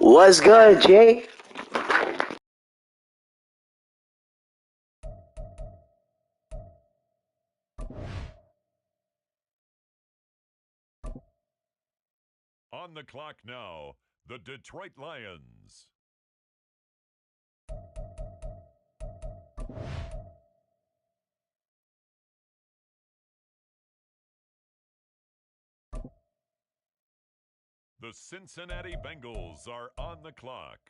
What's good, Jay? On the clock now, the Detroit Lions. The Cincinnati Bengals are on the clock.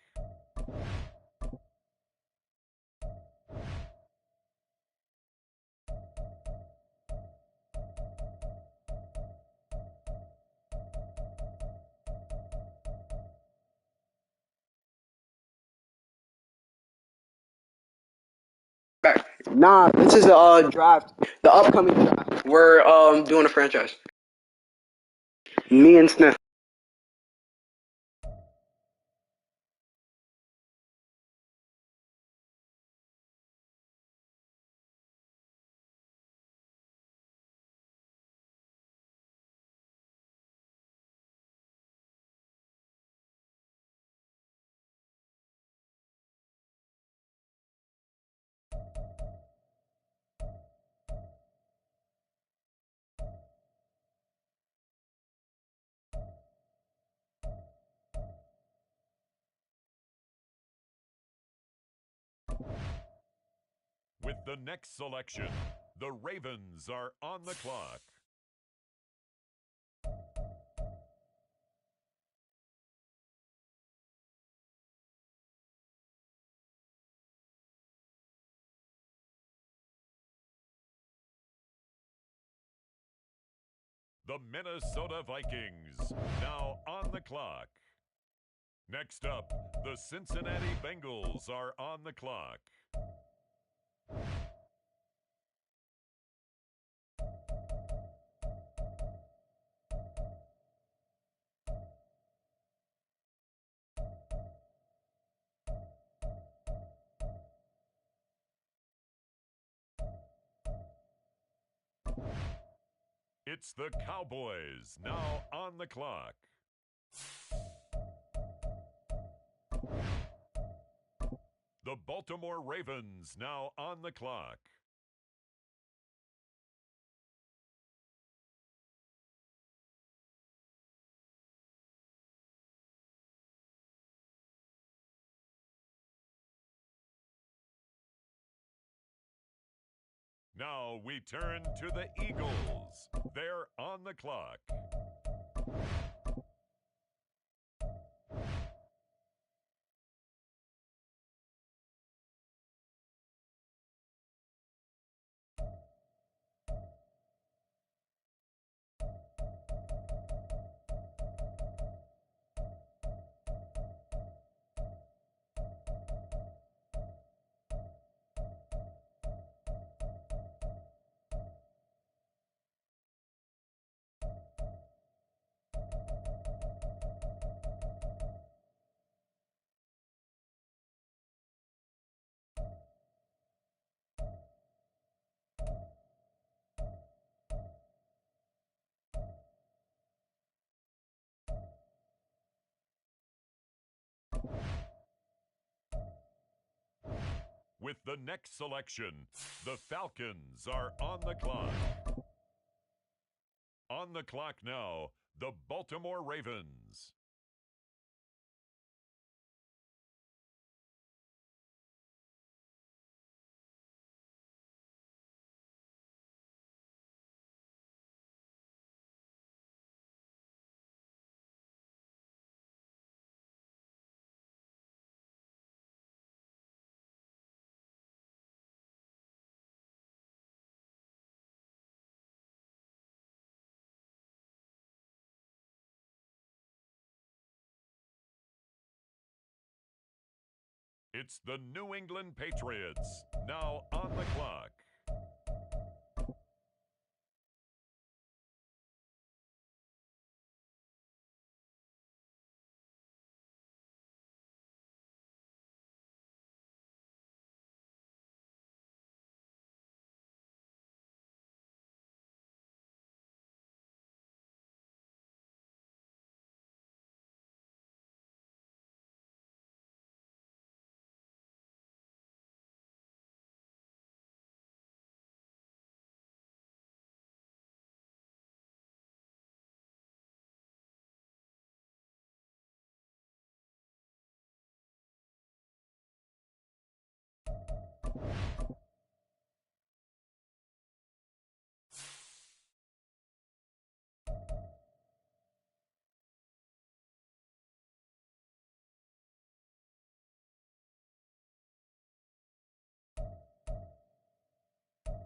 Nah, this is the draft, the upcoming draft. We're doing a franchise. Me and Smith. With the next selection, the Ravens are on the clock. The Minnesota Vikings, now on the clock. Next up, the Cincinnati Bengals are on the clock. It's the Cowboys, now on the clock. The Baltimore Ravens, now on the clock. Now we turn to the Eagles. They're on the clock. With the next selection, the Falcons are on the clock. On the clock now, the Baltimore Ravens. It's the New England Patriots, now on the clock.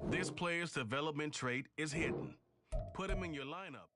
This player's development trait is hidden. Put him in your lineup.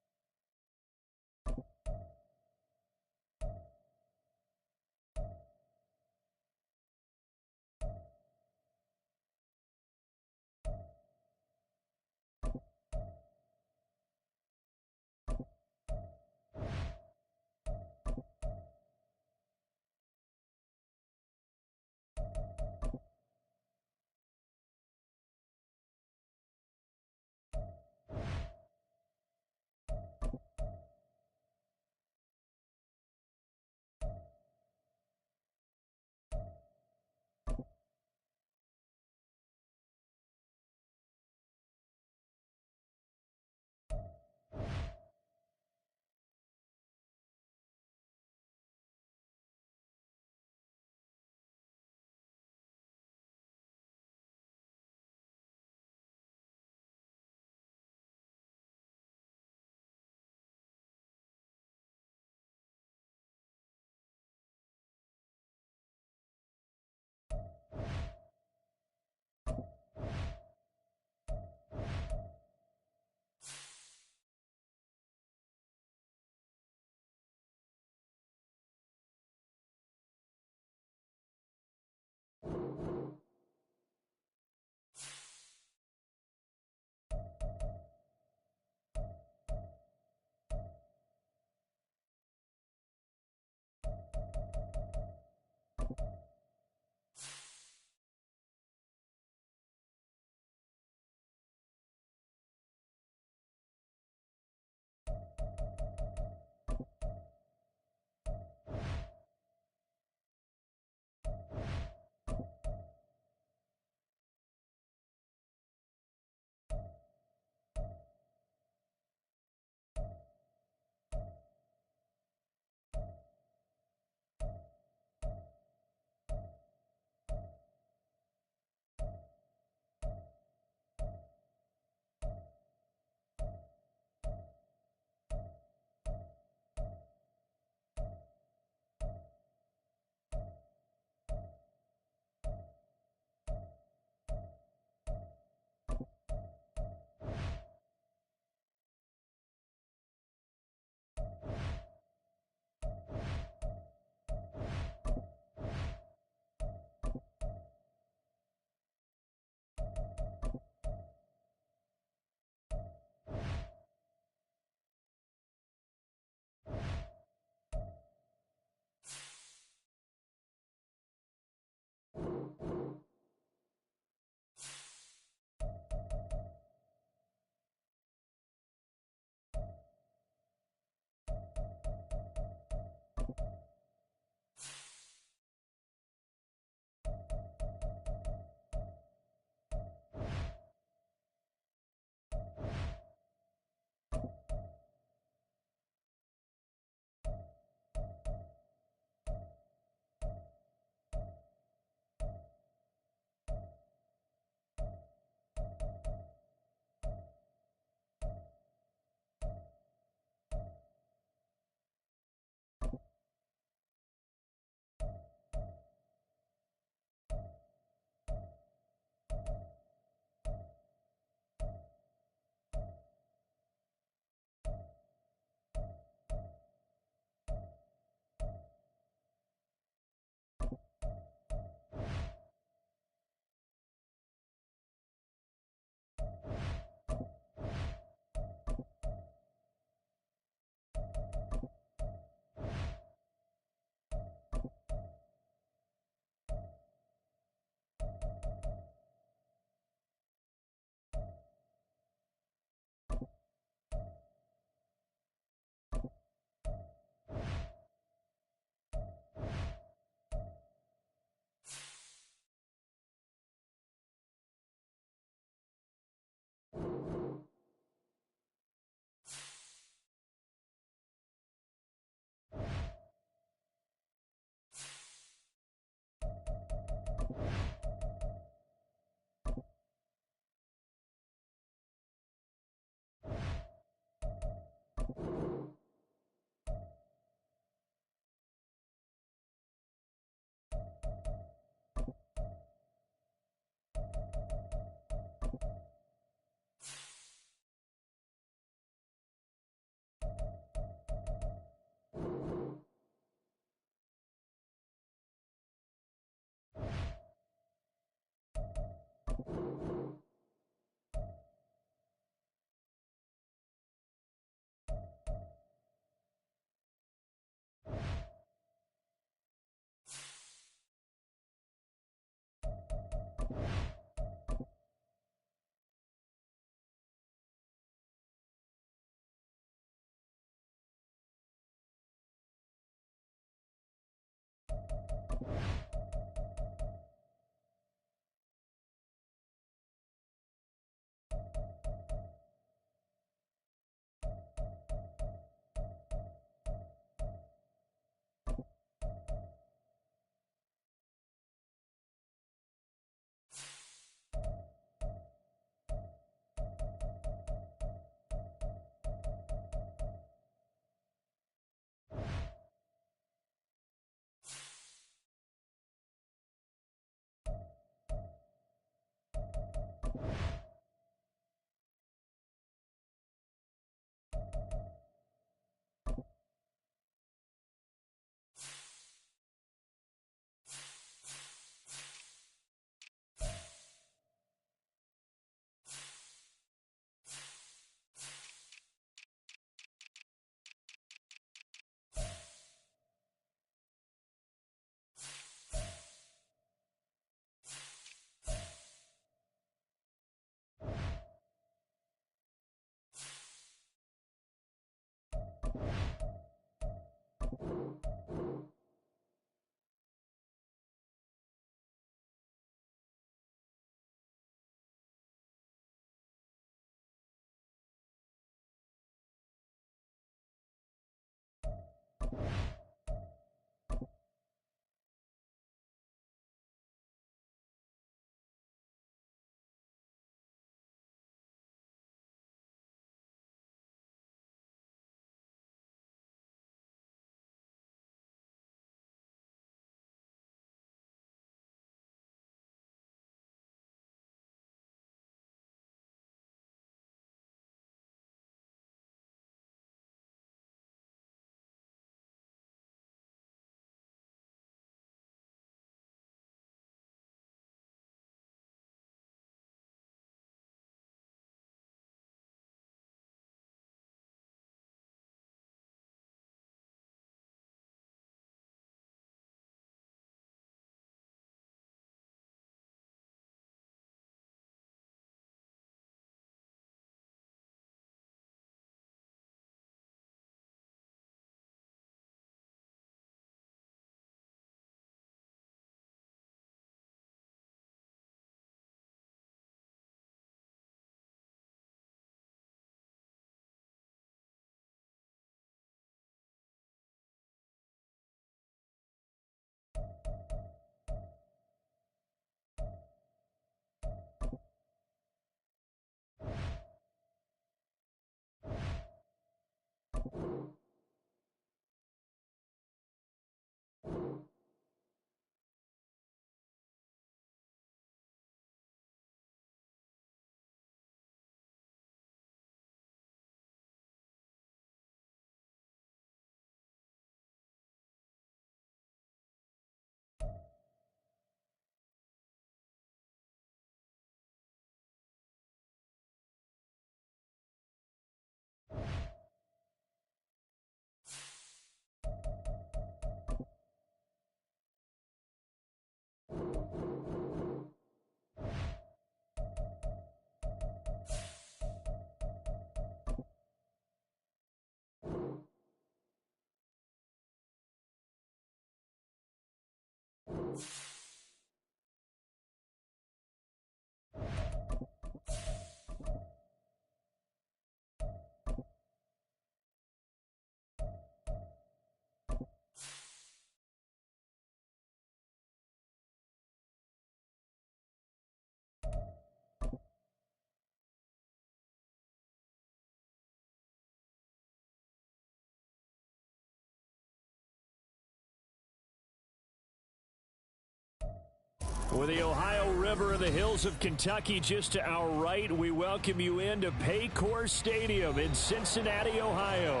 With the Ohio River and the hills of Kentucky just to our right, we welcome you into Paycor Stadium in Cincinnati, Ohio.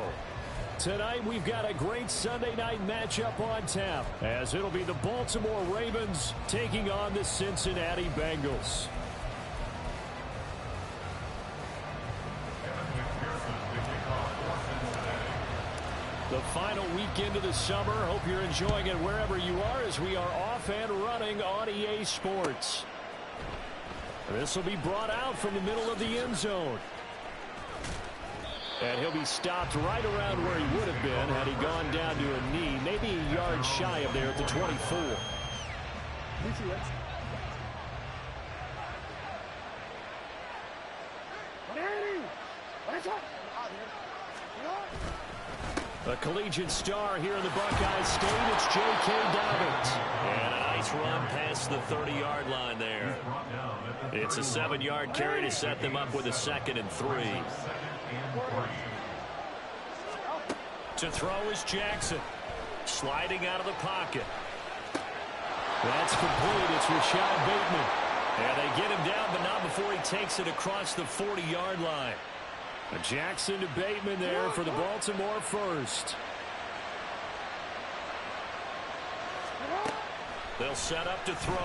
Tonight, we've got a great Sunday night matchup on tap, as it'll be the Baltimore Ravens taking on the Cincinnati Bengals. The final weekend of the summer. Hope you're enjoying it wherever you are as we are off and running on EA Sports. This will be brought out from the middle of the end zone. And he'll be stopped right around where he would have been had he gone down to a knee, maybe a yard shy of there at the 24. A collegiate star here in the Buckeye State, it's J.K. Dobbins. And a nice run past the 30-yard line there. It's a 7-yard carry to set them up with a 2nd and 3. To throw is Jackson. Sliding out of the pocket. That's complete. It's Rashad Bateman. And they get him down, but not before he takes it across the 40-yard line. Jackson to Bateman there for the Baltimore first. They'll set up to throw.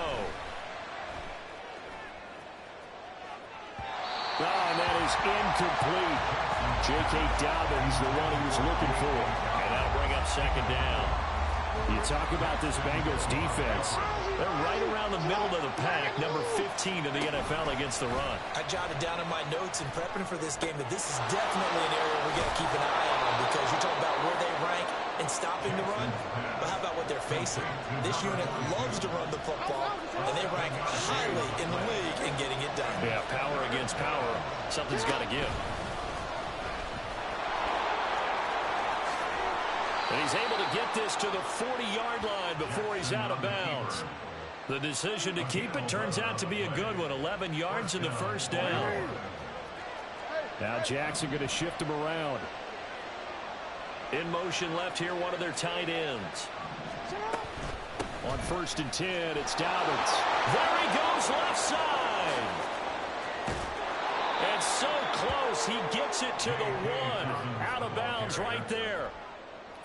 Oh, and that is incomplete. J.K. Dobbins, the one he was looking for. And that'll bring up 2nd down. You talk about this Bengals defense. They're right around the middle of the pack, number 15 in the NFL against the run. I jotted down in my notes in prepping for this game that this is definitely an area we're going to keep an eye on, because you talk about where they rank in stopping the run, but how about what they're facing? This unit loves to run the football, and they rank highly in the league in getting it done. Yeah, power against power. Something's got to give. And he's able to get this to the 40-yard line before he's out of bounds. The decision to keep it turns out to be a good one. 11 yards in the first down. Now Jackson going to shift him around. In motion left here, one of their tight ends. On 1st and 10, it's Dobbins. There he goes, left side. And so close, he gets it to the 1. Out of bounds right there.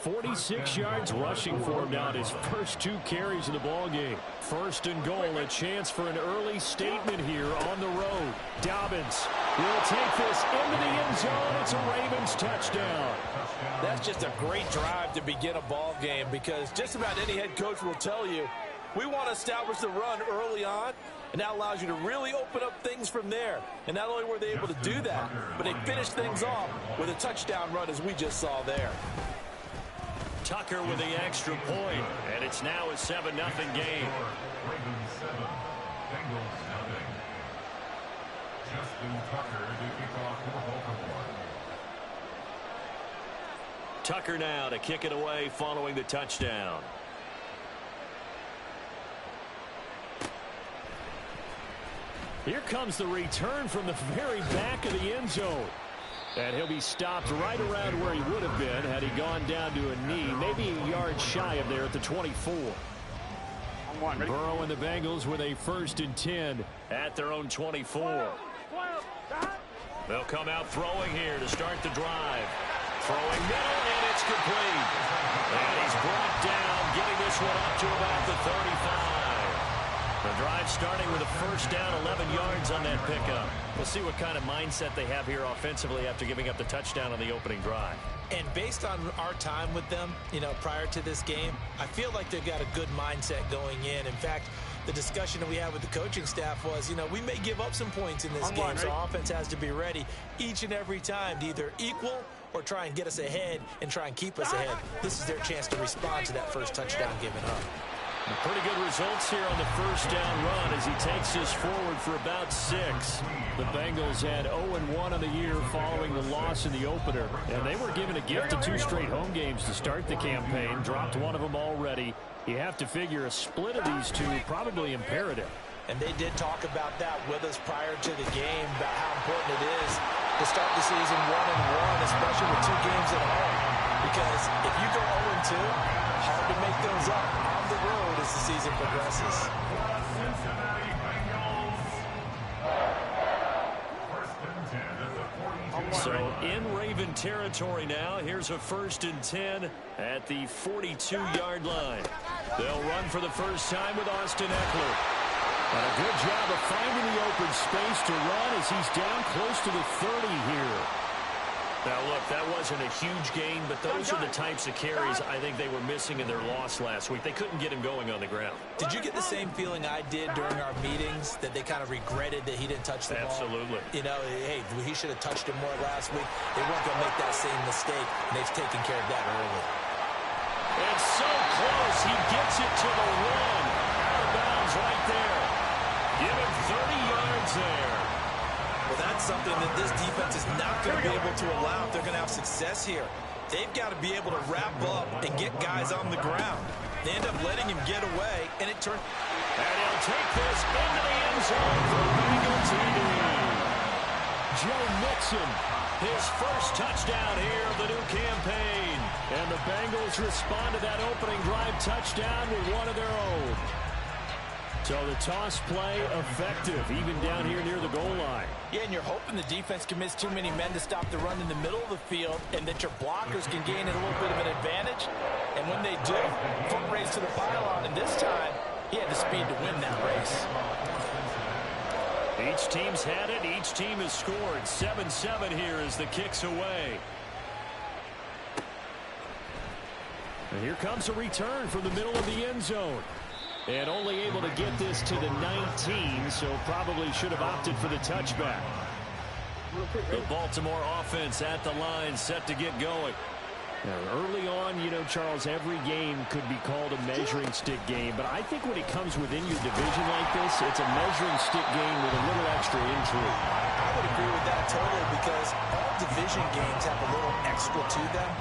46 yards rushing for him now in his first 2 carries of the ball game. 1st and goal, a chance for an early statement here on the road. Dobbins will take this into the end zone. It's a Ravens touchdown. That's just a great drive to begin a ball game, because just about any head coach will tell you, we want to establish the run early on, and that allows you to really open up things from there. And not only were they able to do that, but they finished things off with a touchdown run, as we just saw there. Tucker with the extra point, and it's now a 7-0 game. Ravens 7, Bengals 0. Justin Tucker to kick off for Baltimore. Tucker now to kick it away following the touchdown. Here comes the return from the very back of the end zone. And he'll be stopped right around where he would have been had he gone down to a knee, maybe a yard shy of there at the 24. Burrow and the Bengals with a 1st and 10 at their own 24. They'll come out throwing here to start the drive. Throwing middle, and it's complete. And he's brought down, getting this one up to about the 35. The drive starting with a 1st down, 11 yards on that pickup. We'll see what kind of mindset they have here offensively after giving up the touchdown on the opening drive. And based on our time with them, prior to this game, I feel like they've got a good mindset going in. In fact, the discussion that we had with the coaching staff was, we may give up some points in this game, so offense has to be ready each and every time to either equal or try and get us ahead and try and keep us ahead. This is their chance to respond to that first touchdown given up. Pretty good results here on the 1st down run as he takes this forward for about 6. The Bengals had 0-1 on the year following the loss in the opener. And they were given a gift of 2 straight home games to start the campaign. Dropped one of them already. You have to figure a split of these 2 probably imperative. And they did talk about that with us prior to the game, about how important it is to start the season 1-1, especially with 2 games at home. Because if you go 0-2, hard to make those up on the road as the season progresses. So in Raven territory now. Here's a 1st and 10 at the 42-yard line. They'll run for the first time with Austin Eckler. And a good job of finding the open space to run as he's down close to the 30 here. Now, look, that wasn't a huge gain, but those are the types of carries I think they were missing in their loss last week. They couldn't get him going on the ground. Did you get the same feeling I did during our meetings, that they kind of regretted that he didn't touch the ball? Absolutely. You know, hey, he should have touched him more last week. They weren't going to make that same mistake, and they've taken care of that early. It's so close. He gets it to the 1. Out of bounds right there. Give him 30 yards there. Well, that's something that this defense is not going to be able to allow if they're going to have success here. They've got to be able to wrap up and get guys on the ground. They end up letting him get away, and it turns... And he'll take this into the end zone for Bengal TD. Joe Mixon, his first touchdown here of the new campaign. And the Bengals respond to that opening drive touchdown with one of their own. So the toss play effective, even down here near the goal line. Yeah, and you're hoping the defense can miss too many men to stop the run in the middle of the field, and that your blockers can gain a little bit of an advantage. And when they do, foot race to the pylon, and this time, he had the speed to win that race. Each team's had it. Each team has scored. 7-7 here as the kick's away. And here comes a return from the middle of the end zone. And only able to get this to the 19, so probably should have opted for the touchback. The Baltimore offense at the line, set to get going. Now, early on, you know, Charles, every game could be called a measuring stick game, but I think when it comes within your division like this, it's a measuring stick game with a little extra intrigue. I would agree with that totally, because all division games have a little extra to them.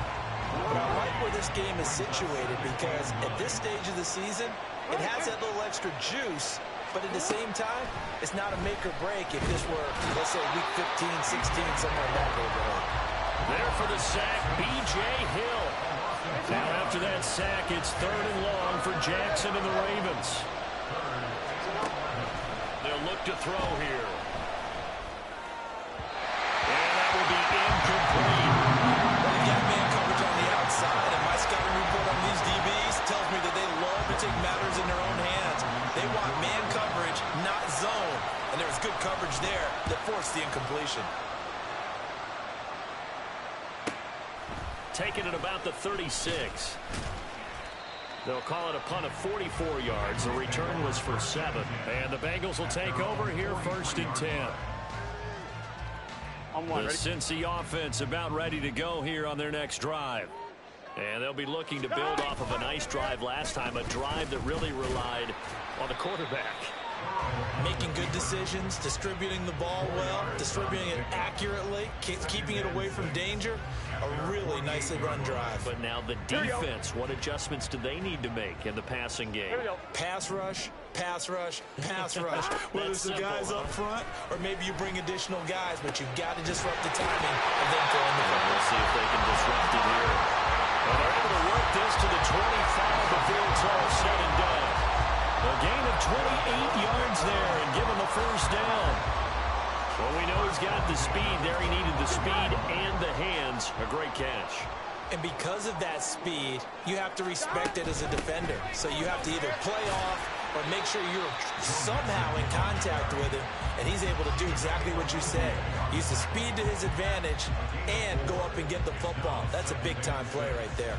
But I like where this game is situated, because at this stage of the season, it has that little extra juice, but at the same time, it's not a make or break if this were, let's say, week 15, 16, somewhere in that neighborhood. There for the sack, B.J. Hill. Now after that sack, it's 3rd and long for Jackson and the Ravens. They'll look to throw here. And that will be incomplete. Well, they've got man coverage on the outside, and my scouting report on these DBs tells me that they love to take matters in their own hands. They want man coverage, not zone. And there was good coverage there that forced the incompletion. Taken at about the 36. They'll call it a punt of 44 yards. The return was for 7. And the Bengals will take over here 1st and 10. The Cincy offense about ready to go here on their next drive. And they'll be looking to build off of a nice drive last time, a drive that really relied on the quarterback. Making good decisions, distributing the ball well, distributing it accurately, keeping it away from danger. A really nicely run drive. But now the defense, what adjustments do they need to make in the passing game? Pass rush, pass rush, pass rush. Whether it's the guys up front or maybe you bring additional guys, but you've got to disrupt the timing and then throw in the football. We'll see if they can disrupt it here. And they're able to work this to the 25 before it's all said and done. A gain of 28 yards there and give him the first down. Well, we know he's got the speed there. He needed the speed and the hands. A great catch. And because of that speed, you have to respect it as a defender. So you have to either play off or make sure you're somehow in contact with him, and he's able to do exactly what you said. Use the speed to his advantage and go up and get the football. That's a big-time play right there.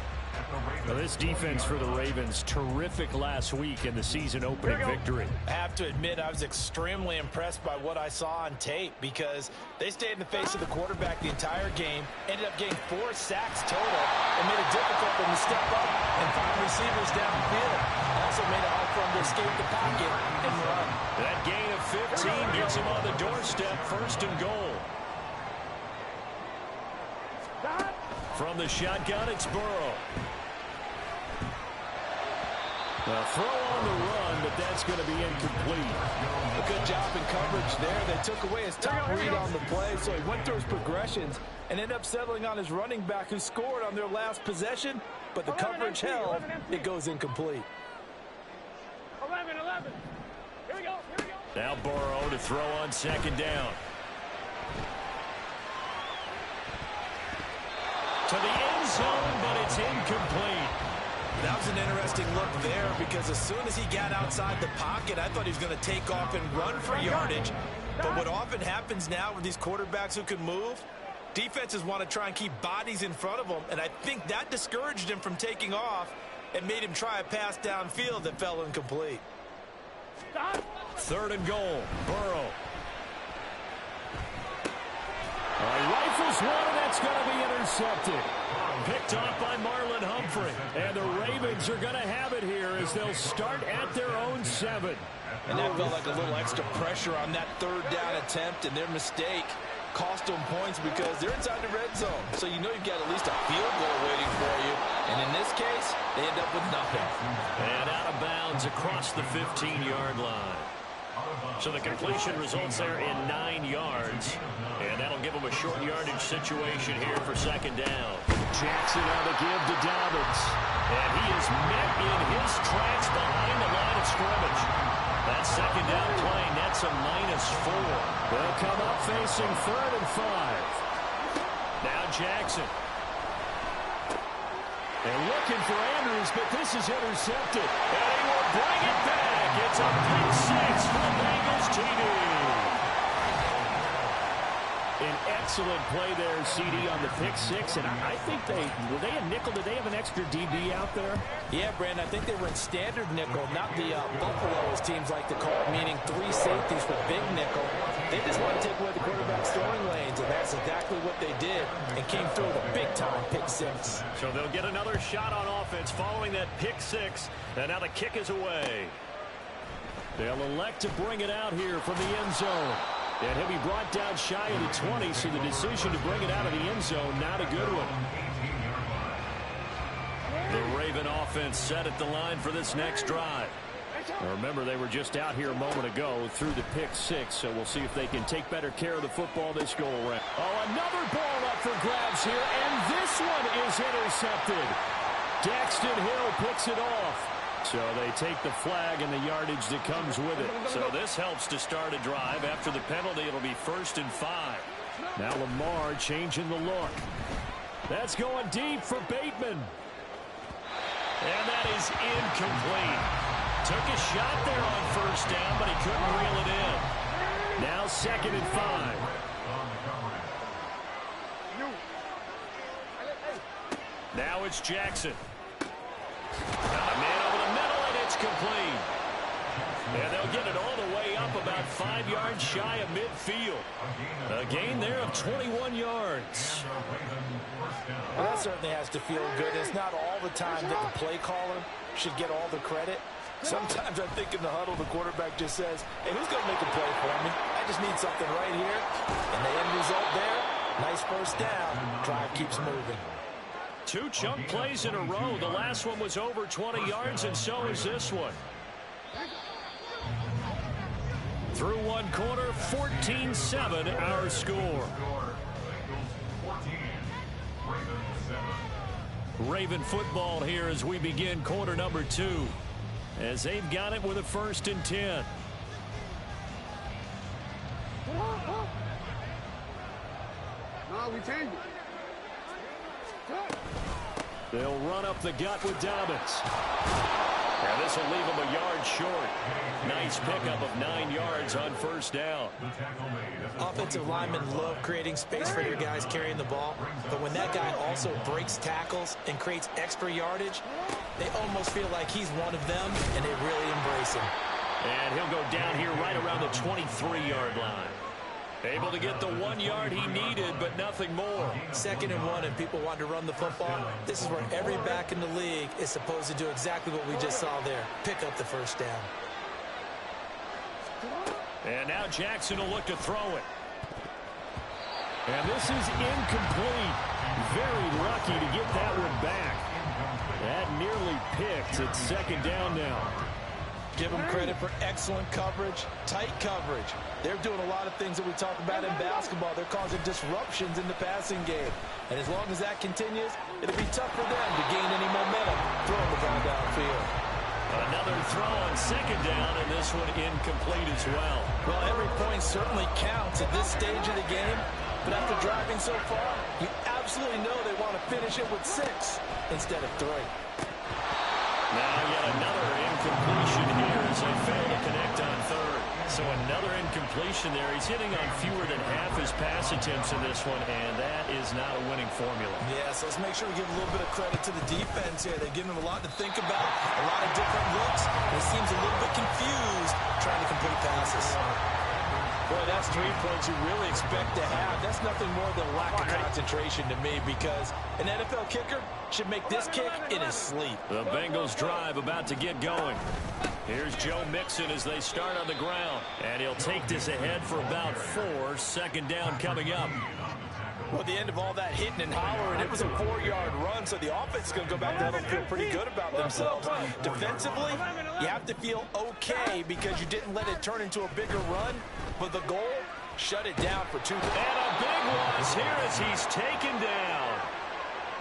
Well, this defense for the Ravens, terrific last week in the season-opening victory. I have to admit, I was extremely impressed by what I saw on tape, because they stayed in the face of the quarterback the entire game, ended up getting 4 sacks total, and made it difficult for them to step up and find receivers downfield. Also made it hard for them to escape the pocket and run. That gain of 15 gets him on the doorstep, 1st and goal. From the shotgun, it's Burrow. A throw on the run, but that's going to be incomplete. A good job in coverage there. They took away his top read on the play, so he went through his progressions and ended up settling on his running back, who scored on their last possession, but the coverage held. It goes incomplete. 11. Here we go. Now Burrow to throw on 2nd down. to the end zone, but it's incomplete. That was an interesting look there because as soon as he got outside the pocket, I thought he was going to take off and run for yardage. But what often happens now with these quarterbacks who can move, defenses want to try and keep bodies in front of them, and I think that discouraged him from taking off and made him try a pass downfield that fell incomplete. 3rd and goal, Burrow. Rifles one, and that's going to be intercepted. Picked off by Marlon Humphrey. And the Ravens are going to have it here as they'll start at their own 7. And that felt like a little extra pressure on that 3rd down attempt, and their mistake cost them points because they're inside the red zone. So you know you've got at least a field goal waiting for you. And in this case, they end up with nothing. And out of bounds across the 15-yard line. So the completion results there in 9 yards. And that'll give them a short yardage situation here for 2nd down. Jackson on the give to Dobbins. And he is met in his tracks behind the line of scrimmage. That 2nd down play nets a -4. They'll come up facing 3rd and 5. Now Jackson. They're looking for Andrews, but this is intercepted. And he will bring it back. It's a pick 6 for the Bengals TD. An excellent play there, CD, on the pick 6. And I think were they a nickel? Did they have an extra DB out there? Yeah, Brandon, I think they were in standard nickel, not the Buffalo, as teams like to call it, meaning 3 safeties for big nickel. They just want to take away the quarterback's throwing lanes, and that's exactly what they did and came through with a big-time pick 6. So they'll get another shot on offense following that pick 6, and now the kick is away. They'll elect to bring it out here from the end zone. And he'll be brought down shy of the 20, so the decision to bring it out of the end zone, not a good one. The Raven offense set at the line for this next drive. Now remember, they were just out here a moment ago through the pick 6, so we'll see if they can take better care of the football this go-around. Oh, another ball up for grabs here, and this one is intercepted. Daxton Hill picks it off. So they take the flag and the yardage that comes with it. So this helps to start a drive. After the penalty, it'll be 1st and 5. Now Lamar changing the look. That's going deep for Bateman. And that is incomplete. Took a shot there on 1st down, but he couldn't reel it in. Now 2nd and 5. Now it's Jackson. Man over the middle, and it's complete. And they'll get it all the way up about 5 yards shy of midfield. A gain there of 21 yards. Well, that certainly has to feel good. It's not all the time that the play caller should get all the credit. Sometimes I think in the huddle, the quarterback just says, hey, who's going to make a play for me? I just need something right here. And the end result there, nice 1st down. Drive keeps moving. 2 chunk plays in a row. The last one was over 20 yards, and so is this one. Through 1 quarter, 14-7 our score. Raven football here as we begin quarter number 2. As they've got it with a 1st and 10. No, we changed it. They'll run up the gut with Dobbins. And this will leave them a yard short. Nice pickup of 9 yards on 1st down. Offensive linemen love creating space for their guys carrying the ball. But when that guy also breaks tackles and creates extra yardage, they almost feel like he's one of them, and they really embrace him. And he'll go down here right around the 23-yard line. Able to get the 1 yard he needed, but nothing more. 2nd and 1, and people want to run the football. This is where every back in the league is supposed to do exactly what we just saw there. Pick up the 1st down. And now Jackson will look to throw it. And this is incomplete. Very lucky to get that one back. That nearly picked. It's 2nd down now. Give them credit for excellent coverage, tight coverage. They're doing a lot of things that we talk about in basketball. They're causing disruptions in the passing game. And as long as that continues, it'll be tough for them to gain any momentum throwing the ball downfield. Another throw on 2nd down, and this one incomplete as well. Well, every point certainly counts at this stage of the game. But after driving so far, you absolutely know they want to finish it with 6 instead of 3. Now yet another incompletion here as they fail to connect on third. So another incompletion there. He's hitting on fewer than half his pass attempts in this one, and that is not a winning formula. Yeah, so let's make sure we give a little bit of credit to the defense here. They've given him a lot to think about, a lot of different looks. He seems a little bit confused trying to complete passes. Boy, that's 3 points you really expect to have. That's nothing more than lack of concentration to me, because an NFL kicker should make this kick in his sleep. The Bengals drive about to get going. Here's Joe Mixon as they start on the ground. And he'll take this ahead for about 4. Second down coming up. Well, at the end of all that hitting and hollering, it was a 4-yard run, so the offense is going to go back there and feel pretty good about themselves. Defensively, you have to feel okay because you didn't let it turn into a bigger run, but the goal, shut it down for 2. And a big loss here as he's taken down.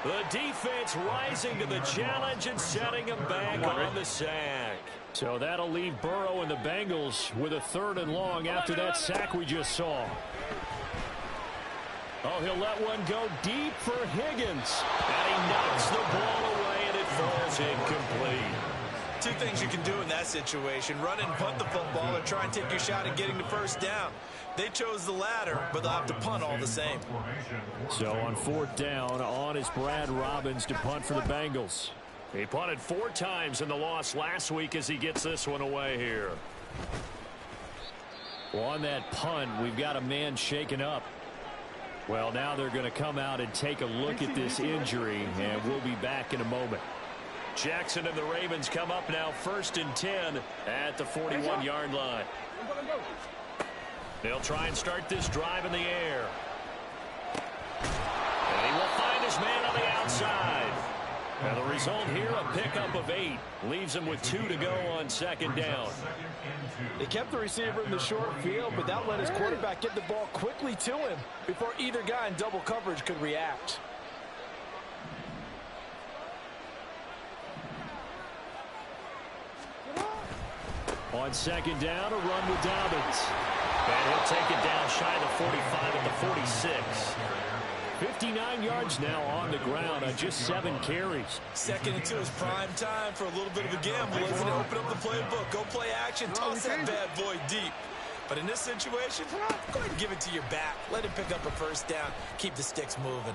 The defense rising to the challenge and setting him back on the sack. So that'll leave Burrow and the Bengals with a 3rd and long after that sack we just saw. Oh, he'll let one go deep for Higgins. And he knocks the ball away, and it falls incomplete. 2 things you can do in that situation: run and punt the football, or try and take your shot at getting the first down. They chose the latter, but they'll have to punt all the same. So on 4th down, on is Brad Robbins to punt for the Bengals. He punted 4 times in the loss last week as he gets this one away here. Well, on that punt, we've got a man shaken up. Well, now they're going to come out and take a look at this injury, and we'll be back in a moment. Jackson and the Ravens come up now 1st and 10 at the 41-yard line. They'll try and start this drive in the air. And he will find his man on the outside. Now the result here, a pickup of 8. Leaves him with 2 to go on 2nd down. They kept the receiver in the short field, but that let his quarterback get the ball quickly to him before either guy in double coverage could react. On 2nd down, a run with Dobbins. And he'll take it down shy of the 45 at the 46. 59 yards now on the ground on just 7 carries. Second into his prime time for a little bit of a gamble, isn't it? Open up the playbook, go play action, toss that bad boy deep. But in this situation, go ahead and give it to your back. Let him pick up a first down. Keep the sticks moving.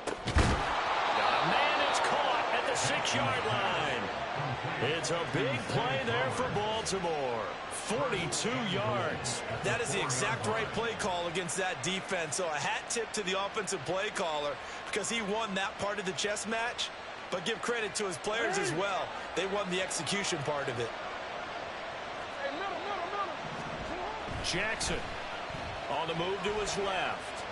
Got a man, it's caught at the 6-yard line. It's a big play there for Baltimore. 42 yards. That is the exact right play call against that defense. So a hat tip to the offensive play caller because he won that part of the chess match. But give credit to his players as well. They won the execution part of it. Jackson on the move to his left.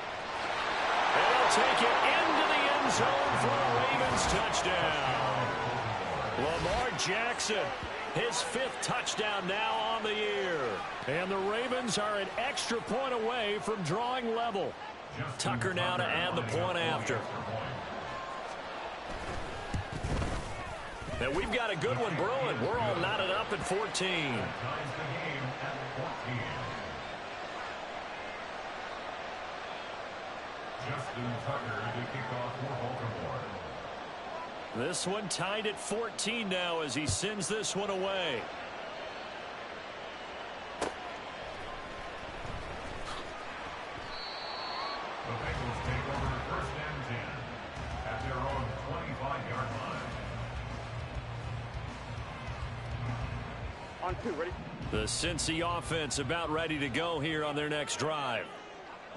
And he'll take it into the end zone for a Ravens touchdown. Lamar Jackson, his 5th touchdown now on the year. And the Ravens are an extra point away from drawing level. Tucker now to add the point after. And we've got a good one brewing. We're all knotted up at 14. Justin Tucker to kick off for Baltimore. This one tied at 14 now as he sends this one away. The Bengals take over 1st and 10 at their own 25-yard line. On 2, ready? The Cincy offense about ready to go here on their next drive.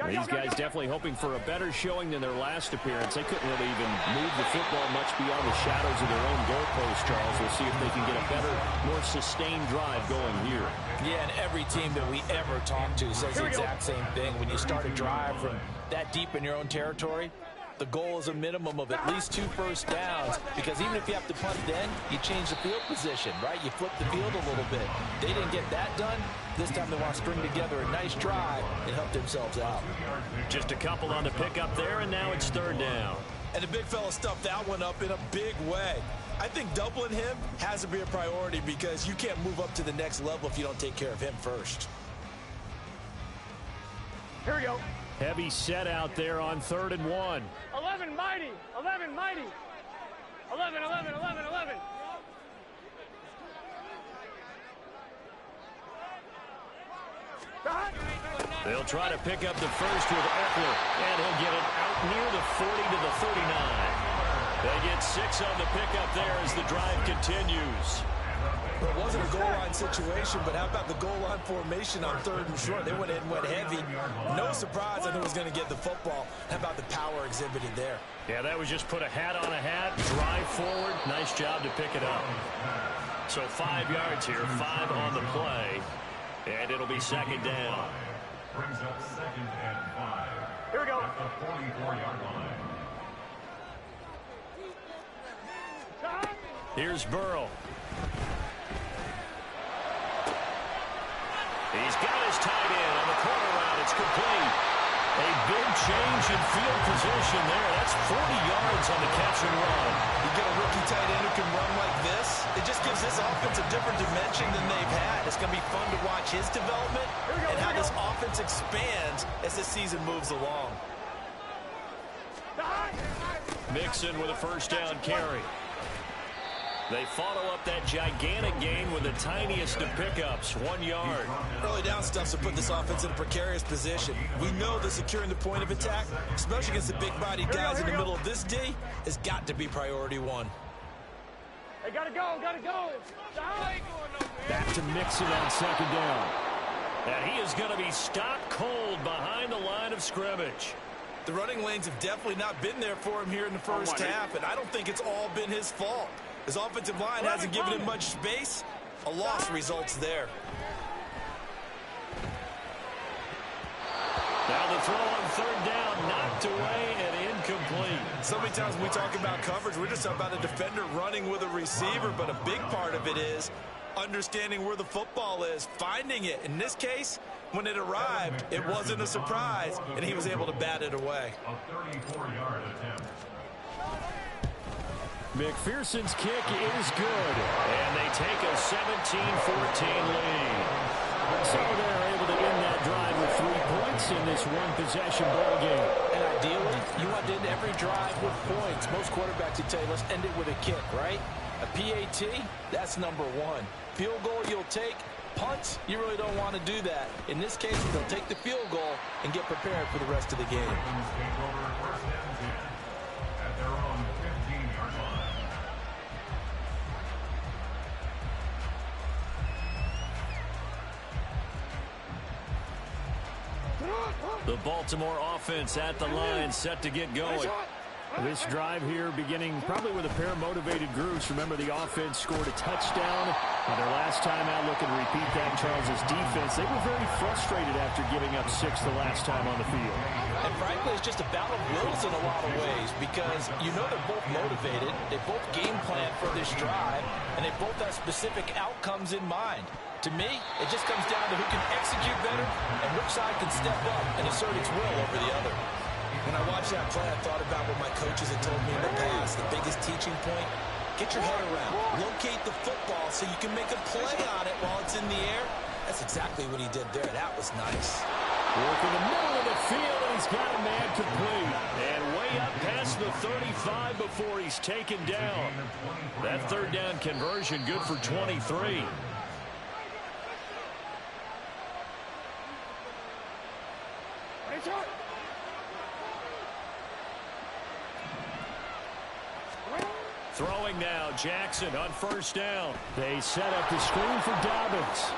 These guys definitely hoping for a better showing than their last appearance. They couldn't really even move the football much beyond the shadows of their own goalpost, Charles. We'll see if they can get a better, more sustained drive going here. Yeah, and every team that we ever talk to says the exact same thing. When you start a drive from that deep in your own territory, the goal is a minimum of at least 2 first downs, because even if you have to punt then, you change the field position, right? You flip the field a little bit. They didn't get that done. This time they want to string together a nice drive and help themselves out. Just a couple on the pickup there, and now it's 3rd down. And the big fella stuffed that one up in a big way. I think doubling him has to be a priority because you can't move up to the next level if you don't take care of him first. Here we go. Heavy set out there on 3rd and 1. 11 mighty. 11 mighty. 11, 11, 11, 11. They'll try to pick up the first with Eckler, and he'll get it out near the 40 to the 39. They get 6 on the pickup there as the drive continues. Well, it wasn't a goal line situation, but how about the goal line formation on 3rd and short? They went in and went heavy. No surprise I knew was going to get the football. How about the power exhibited there? Yeah, that was just put a hat on a hat, drive forward. Nice job to pick it up. So 5 yards here, 5 on the play, and it'll be 2nd down. Brings up 2nd and 5. Here we go. At the 44-yard line. Here's Burrow. He's got his tight end on the corner route. It's complete. A big change in field position there. That's 40 yards on the catch and run. You get a rookie tight end who can run like this, it just gives this offense a different dimension than they've had. It's going to be fun to watch his development and how this offense expands as this season moves along. Mixon with a 1st down carry. They follow up that gigantic gain with the tiniest of pickups, 1 yard. Early down stuff's to put this offense in a precarious position. We know that securing the point of attack, especially against the big-bodied guys in the middle of this D, has got to be priority 1. Hey, gotta go, gotta go. Back to Mixon on 2nd down. And he is going to be stopped cold behind the line of scrimmage. The running lanes have definitely not been there for him here in the first half, and I don't think it's all been his fault. His offensive line hasn't given him much space. A loss results there. Now the throw on 3rd down, knocked away and incomplete. So many times when we talk about coverage, we're just about a defender running with a receiver, but a big part of it is understanding where the football is, finding it. In this case, when it arrived, it wasn't a surprise, and he was able to bat it away. A 34-yard attempt. McPherson's kick is good, and they take a 17-14 lead. So they're able to end that drive with 3 points in this one-possession ball game. And ideally, you want to end every drive with points. Most quarterbacks would tell you, let's end it with a kick, right? A PAT, that's number 1. Field goal you'll take. Punts, you really don't want to do that. In this case, they'll take the field goal and get prepared for the rest of the game. Take over 1st and 10 at their own 15-yard line. The Baltimore offense at the line, set to get going. This drive here beginning probably with a pair of motivated groups. Remember, the offense scored a touchdown. And their last time out, looking to repeat that, Charles' defense. They were very frustrated after giving up 6 the last time on the field. And frankly, it's just a battle of wills in a lot of ways because you know they're both motivated. They both game plan for this drive, and they both have specific outcomes in mind. To me, it just comes down to who can execute better and which side can step up and assert its will over the other. When I watched that play, I thought about what my coaches had told me in the past. The biggest teaching point, get your head around. Locate the football so you can make a play on it while it's in the air. That's exactly what he did there. That was nice. Working the middle of the field, and he's got a man complete. And way up past the 35 before he's taken down. That 3rd down conversion good for 23. Throwing now, Jackson on 1st down. They set up the screen for Dobbins.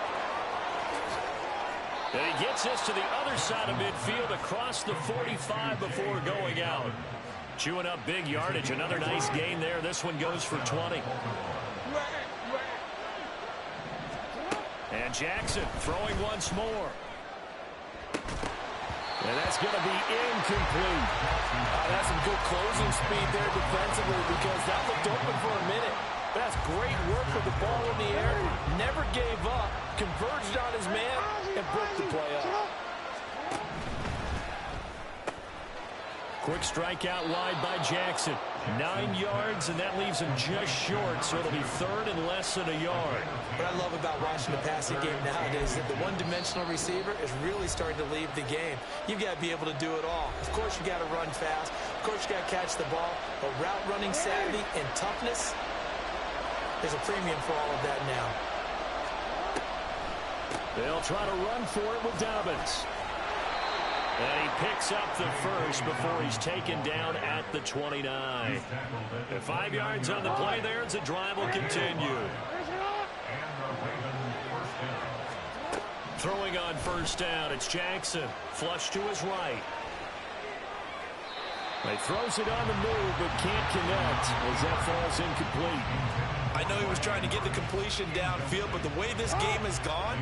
And he gets us to the other side of midfield across the 45 before going out. Chewing up big yardage. Another nice gain there. This one goes for 20. And Jackson throwing once more. And that's going to be incomplete. That's some good closing speed there defensively because that looked open for a minute. But that's great work with the ball in the air. Never gave up, converged on his man, and broke the play up. Quick strike out wide by Jackson. 9 yards, and that leaves him just short, so it'll be third and less than a yard. What I love about watching the passing game nowadays is that the one-dimensional receiver is really starting to leave the game. You've got to be able to do it all. Of course, you got to run fast. Of course, you got to catch the ball. But route running savvy and toughness, there's a premium for all of that now. They'll try to run for it with Dobbins. And he picks up the first before he's taken down at the 29. 5 yards on the play there as the drive will continue. Throwing on first down, it's Jackson. Flush to his right. He throws it on the move, but can't connect as that falls incomplete. I know he was trying to get the completion downfield, but the way this game has gone,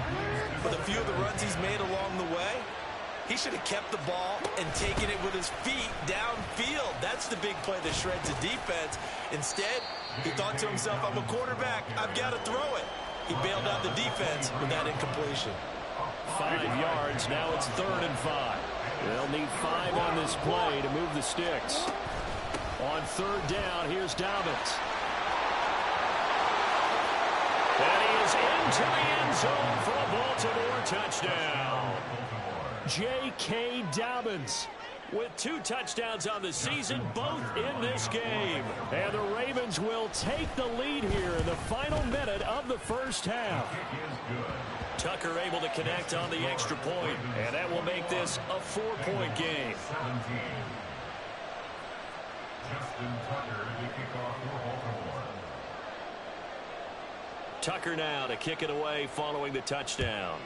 with a few of the runs he's made along the way, he should have kept the ball and taken it with his feet downfield. That's the big play that shreds the defense. Instead, he thought to himself, I'm a quarterback. I've got to throw it. He bailed out the defense with that incompletion. 5 yards. Now it's 3rd and 5. They'll need 5 on this play to move the sticks. On 3rd down, here's Dobbins. And he is into the end zone for a Baltimore touchdown. J.K. Dobbins with 2 touchdowns on the season, both in this game. And the Ravens will take the lead here in the final minute of the first half. Tucker able to connect on the extra point, and that will make this a 4-point game. Tucker now to kick it away following the touchdown.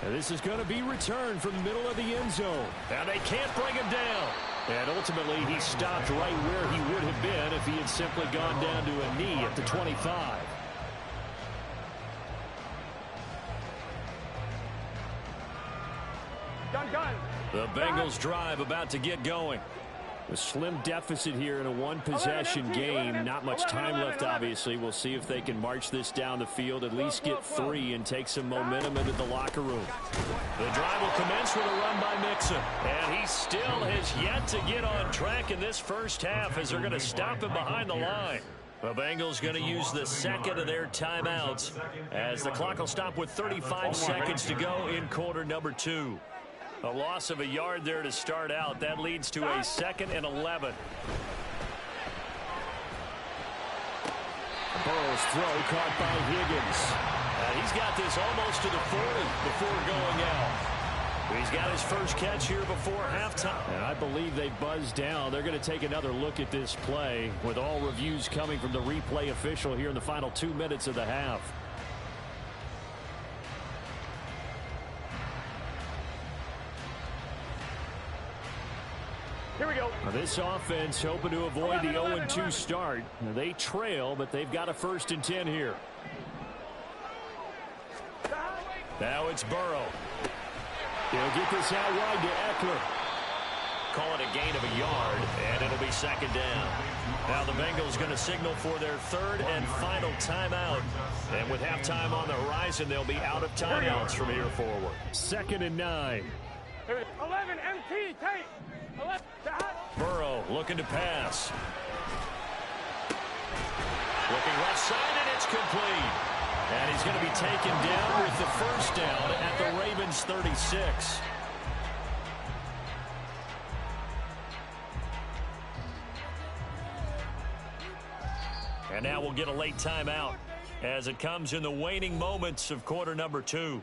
And this is going to be returned from the middle of the end zone. And they can't bring him down. And ultimately, he stopped right where he would have been if he had simply gone down to a knee at the 25. Gun. The Bengals drive about to get going. A slim deficit here in a one-possession game. Not much time left, obviously. We'll see if they can march this down the field, at least get 3 and take some momentum into the locker room. The drive will commence with a run by Mixon. And he still has yet to get on track in this first half as they're going to stop him behind the line. The Bengals going to use the second of their timeouts as the clock will stop with 35 seconds to go in quarter number 2. A loss of a yard there to start out. That leads to a 2nd and 11. Burrow's throw caught by Higgins. He's got this almost to the 40 before going out. He's got his first catch here before halftime. And I believe they buzzed down. They're going to take another look at this play with all reviews coming from the replay official here in the final 2 minutes of the half. Here we go. This offense hoping to avoid the 0-2 start. They trail, but they've got a 1st and 10 here. Now it's Burrow. He'll get this out wide to Eckler. Call it a gain of a yard, and it'll be 2nd down. Now the Bengals going to signal for their 3rd and final timeout. And with halftime on the horizon, they'll be out of timeouts from here forward. 2nd and 9. 11 MT tape. 11. Burrow looking to pass. Looking left side, and it's complete. And he's going to be taken down with the 1st down at the Ravens 36. And now we'll get a late timeout as it comes in the waning moments of quarter number 2.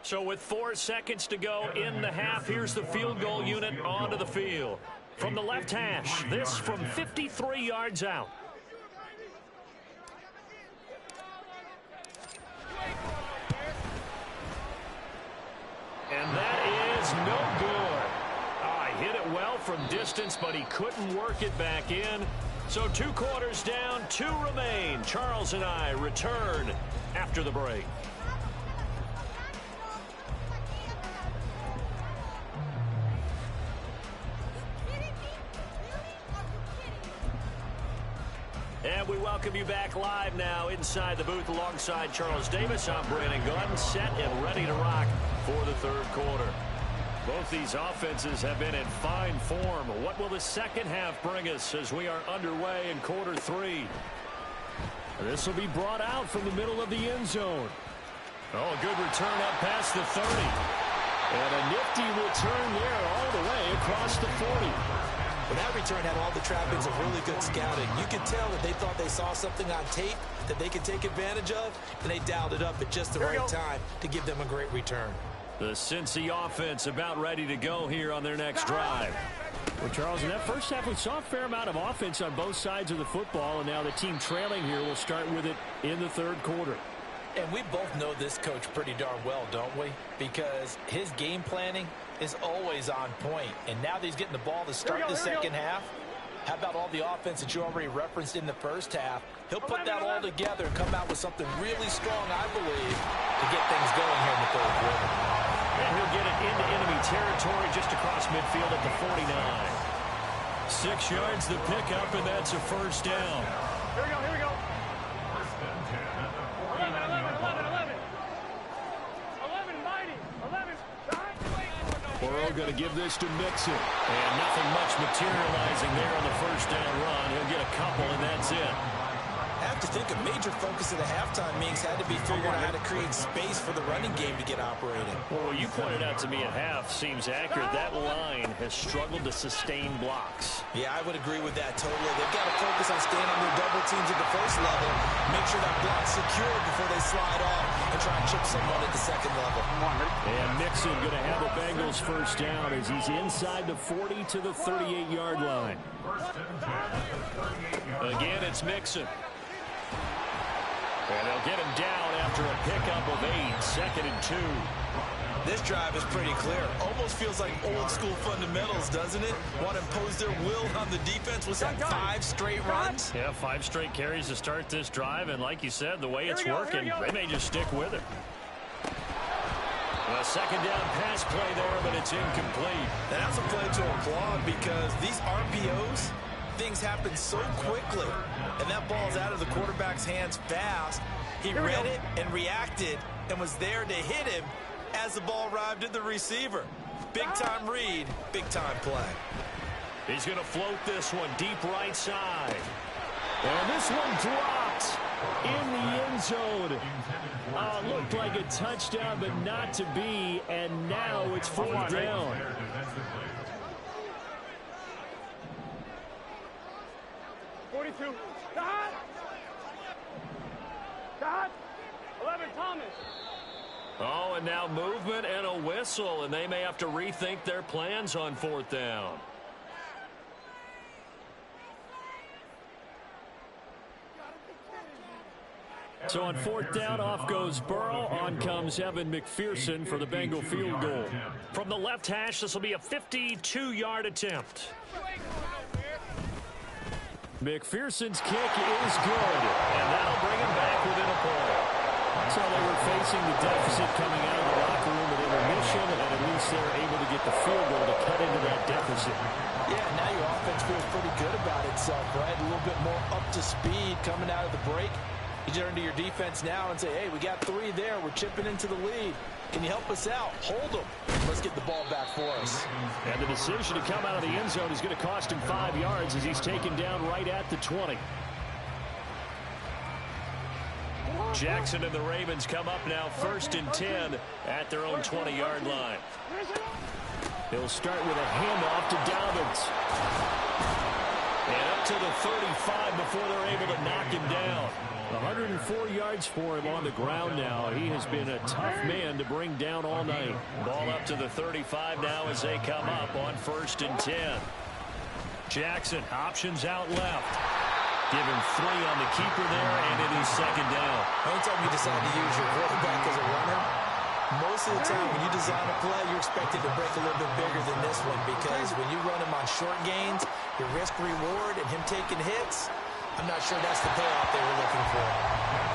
So with 4 seconds to go in the half, here's the field goal unit onto the field. From the left hash, this from 53 yards out. And that is no good. He hit it well from distance, but he couldn't work it back in. So 2 quarters down, 2 remain. Charles and I return after the break. And we welcome you back live now inside the booth alongside Charles Davis. I'm Brandon Gunn, set and ready to rock for the third quarter. Both these offenses have been in fine form. What will the second half bring us as we are underway in quarter three? This will be brought out from the middle of the end zone. Oh, a good return up past the 30. And a nifty return there all the way across the 40. Well, that return had all the trappings of really good scouting. You could tell that they thought they saw something on tape that they could take advantage of, and they dialed it up at just the right time to give them a great return. The Cincy offense about ready to go here on their next drive. Well, Charles, in that first half, we saw a fair amount of offense on both sides of the football, and now the team trailing here will start with it in the third quarter. And we both know this coach pretty darn well, don't we? Because his game planning is always on point. And now that he's getting the ball to start the second half, how about all the offense that you already referenced in the first half? He'll put that all together and come out with something really strong, I believe, to get things going here in the third quarter. And he'll get it into enemy territory just across midfield at the 49. 6 yards the pickup, and that's a first down. Here we go, here we go. 11, mighty, 11. Burrow going to give this to Mixon. And nothing much materializing there on the first down run. He'll get a couple, and that's it. I have to think a major focus of the halftime meetings had to be figuring out how to create space for the running game to get operating. Well, you pointed out to me at half seems accurate. That line has struggled to sustain blocks. Yeah, I would agree with that totally. They've got to focus on staying on their double teams at the first level, make sure that block's secure before they slide off and try and chip someone at the second level. And Mixon going to have the Bengals first down as he's inside the 40 to the 38-yard line. Again, it's Mixon. And they'll get him down after a pickup of 8, 2nd and 2. This drive is pretty clear. Almost feels like old school fundamentals, doesn't it? Want to impose their will on the defense. Was that 5 straight runs? Yeah, 5 straight carries to start this drive. And like you said, the way it's working, they may just stick with it. A second down pass play there, but it's incomplete. And that's a play to applaud because these RPOs, things happen so quickly. And that ball's out of the quarterback's hands fast. He read it and reacted and was there to hit him as the ball arrived at the receiver. Big-time read, big-time play. He's going to float this one deep right side. And this one dropped in the end zone. Looked like a touchdown, but not to be. And now it's 4th down. Dot. 11, Thomas. Oh, and now movement and a whistle, and they may have to rethink their plans on 4th down. So on 4th down, off goes Burrow. On comes Evan McPherson for the Bengal field goal. From the left hash, this will be a 52-yard attempt. McPherson's kick is good, and that'll bring him back within a point. So they were facing the deficit coming out of the locker room at intermission, and at least they're able to get the field goal to cut into that deficit. Yeah, now your offense feels pretty good about itself, right? A little bit more up to speed coming out of the break. You turn to your defense now and say, hey, we got 3 there. We're chipping into the lead. Can you help us out? Hold them. Let's get the ball back for us. And the decision to come out of the end zone is going to cost him 5 yards as he's taken down right at the 20. Jackson and the Ravens come up now 1st and 10 at their own 20-yard line. They'll start with a handoff to Dobbins. And up to the 35 before they're able to knock him down. 104 yards for him on the ground now. He has been a tough man to bring down all night. Ball up to the 35 now as they come up on 1st and 10. Jackson, options out left. Give him 3 on the keeper there, and it is 2nd down. Anytime you decide to use your quarterback as a runner, most of the time when you design a play, you're expected to break a little bit bigger than this one because when you run him on short gains, your risk-reward and him taking hits, I'm not sure that's the payoff they were looking for.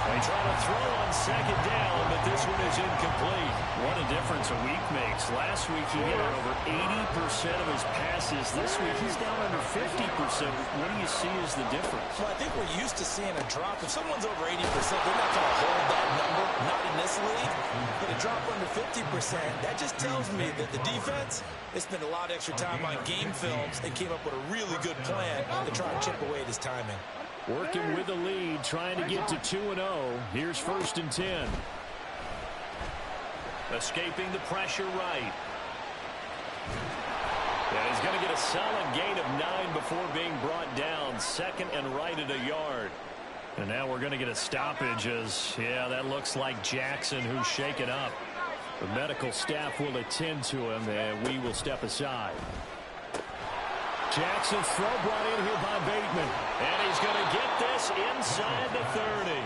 They try to throw on second down, but this one is incomplete. What a difference a week makes. Last week he hit over 80% of his passes. This week he's down under 50%. What do you see as the difference? Well, I think we're used to seeing a drop. If someone's over 80%, they're not going to hold that number, not in this league. But a drop under 50%, that just tells me that the defense has spent a lot of extra time on game films and came up with a really good plan to try and chip away at his timing. Working with the lead, trying to get to 2-0. Here's 1st and 10. Escaping the pressure right. And he's going to get a solid gain of 9 before being brought down. 2nd and right at a yard. And now we're going to get a stoppage as, yeah, that looks like Jackson who's shaken up. The medical staff will attend to him, and we will step aside. Jackson's throw brought in here by Bateman. And he's going to get this inside the 30.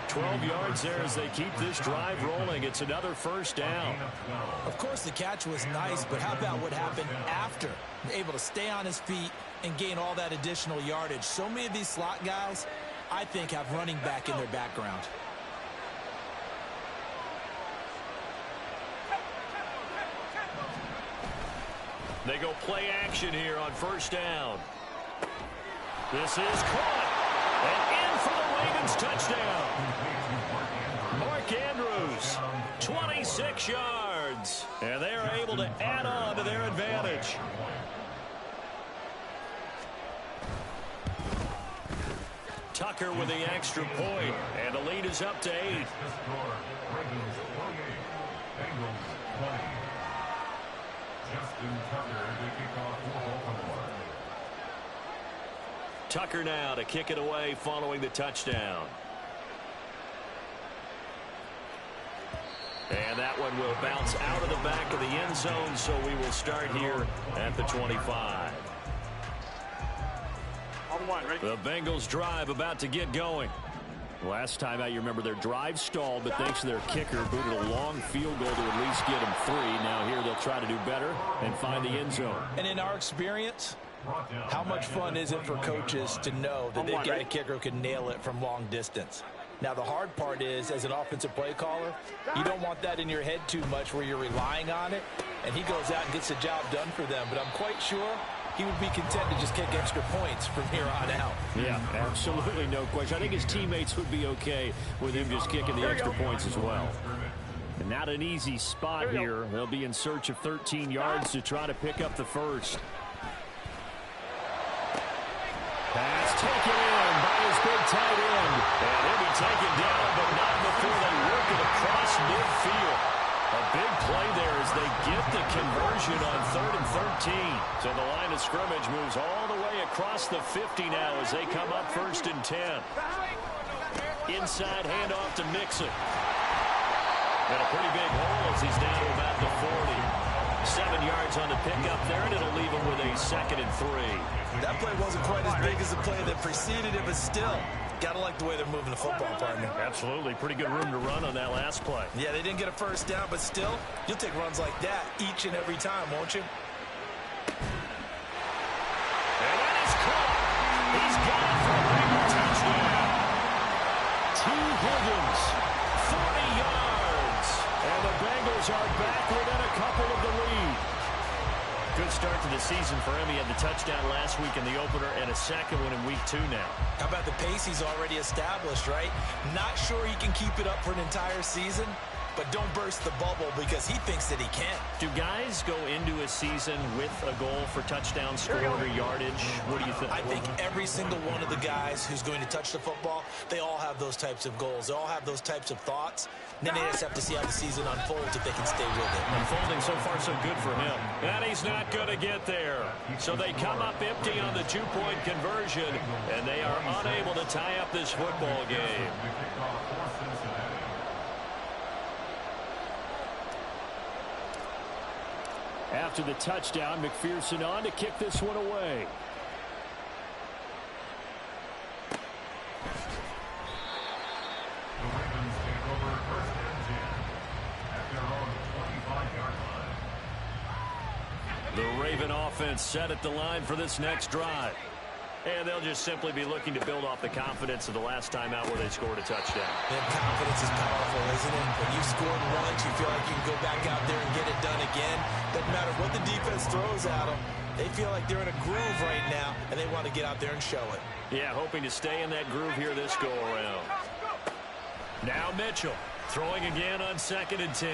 12 yards there as they keep this drive rolling. It's another 1st down. Of course, the catch was nice, but how about what happened after? Able to stay on his feet and gain all that additional yardage. So many of these slot guys, I think, have running back in their background. They go play action here on 1st down. This is caught. And in for the Ravens touchdown. Mark Andrews, 26 yards. And they are able to add on to their advantage. Tucker with the extra point. And the lead is up to 8. Tucker now to kick it away following the touchdown. And that one will bounce out of the back of the end zone, so we will start here at the 25. The Bengals drive about to get going. Last time out, you remember their drive stalled, but thanks to their kicker, booted a long field goal to at least get them 3. Now here they'll try to do better and find the end zone. And in our experience, how much fun is it for coaches to know that they've got a kicker who can nail it from long distance? Now, the hard part is, as an offensive play caller, you don't want that in your head too much where you're relying on it, and he goes out and gets the job done for them. But I'm quite sure he would be content to just kick extra points from here on out. Yeah, absolutely no question. I think his teammates would be okay with him just kicking the extra points as well. And not an easy spot here. They'll be in search of 13 yards to try to pick up the 1st. Pass taken in by his big tight end. And he'll be taken down, but not before they work it across midfield. A big play there as they get the conversion on 3rd and 13. So the line of scrimmage moves all the way across the 50 now as they come up 1st and 10. Inside handoff to Mixon. And a pretty big hole as he's down to about the 40. 7 yards on the pickup there, and it'll leave him with a 2nd and 3. That play wasn't quite as big as the play that preceded it, but still, got to like the way they're moving the football, partner. Absolutely. Pretty good room to run on that last play. Yeah, they didn't get a 1st down, but still, you'll take runs like that each and every time, won't you? And that is caught. He's got it for a big touchdown. T. Higgins, 40 yards. And the Bengals are back within a couple of the lead. Good start to the season for him. He had the touchdown last week in the opener and a 2nd one in week 2 now. How about the pace he's already established, right? Not sure he can keep it up for an entire season, but don't burst the bubble because he thinks that he can. Do guys go into a season with a goal for touchdown scored or yardage? What do you think? I think every single one of the guys who's going to touch the football, they all have those types of goals. They all have those types of thoughts. And then they just have to see how the season unfolds if they can stay with it. Unfolding so far so good for him. And he's not going to get there. So they come up empty on the 2-point conversion, and they are unable to tie up this football game. After the touchdown, McPherson on to kick this one away. The Raven offense set at the line for this next drive. And they'll just simply be looking to build off the confidence of the last time out where they scored a touchdown. And confidence is powerful, isn't it? When you scored once, you feel like you can go back out there and get it done again. Doesn't matter what the defense throws at them. They feel like they're in a groove right now, and they want to get out there and show it. Yeah, hoping to stay in that groove here this go-around. Now Mitchell throwing again on 2nd and 10.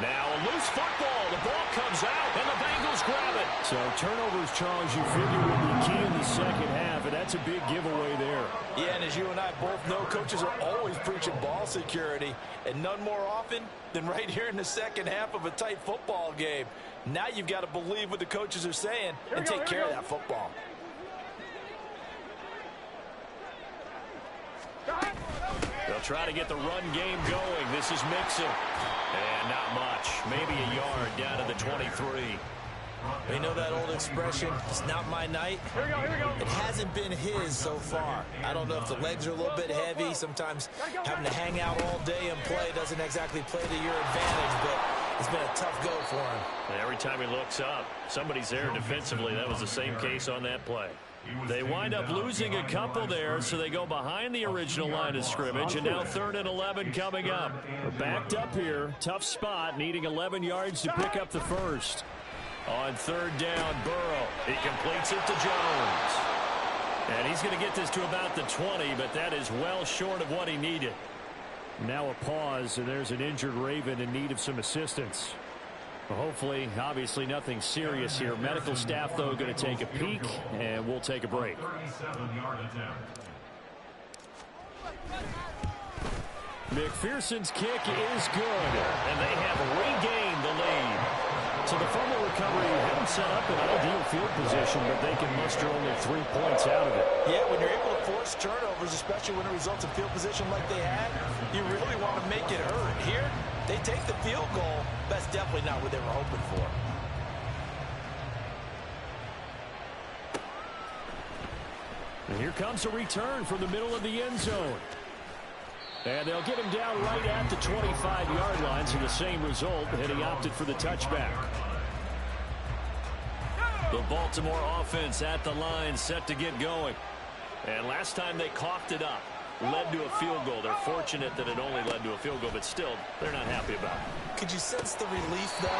Now a loose football. The ball comes out, and the Bengals grab it. So turnovers, Charles, you figure will be key in the second half, and that's a big giveaway there. Yeah, and as you and I both know, coaches are always preaching ball security, and none more often than right here in the second half of a tight football game. Now you've got to believe what the coaches are saying and take care of that football. They'll try to get the run game going. This is Mixon. And not much. Maybe a yard down to the 23. You know that old expression, it's not my night? Here we go. It hasn't been his so far. I don't know if the legs are a little bit heavy. Sometimes having to hang out all day and play doesn't exactly play to your advantage, but it's been a tough go for him. And every time he looks up, somebody's there defensively. That was the same case on that play. They wind up losing a couple there, so they go behind the original line of scrimmage, and now 3rd and 11 coming up. We're backed up here. Tough spot, needing 11 yards to pick up the first. On 3rd down, Burrow. He completes it to Jones. And he's going to get this to about the 20, but that is well short of what he needed. Now a pause, and there's an injured Raven in need of some assistance. Well, hopefully, obviously nothing serious here. Medical staff, though, going to take a peek, and we'll take a break. McPherson's kick is good, and they have regained the lead. So the fumble recovery hadn't set up an ideal field position, but they can muster only 3 points out of it. Yeah, when you're able to force turnovers, especially when it results in field position like they had, you really want to make it hurt. Here, they take the field goal. That's definitely not what they were hoping for. And here comes a return from the middle of the end zone. And they'll get him down right at the 25-yard line, so the same result, and he opted for the touchback. The Baltimore offense at the line, set to get going. And last time they coughed it up, led to a field goal. They're fortunate that it only led to a field goal, but still, they're not happy about it. Could you sense the relief, though,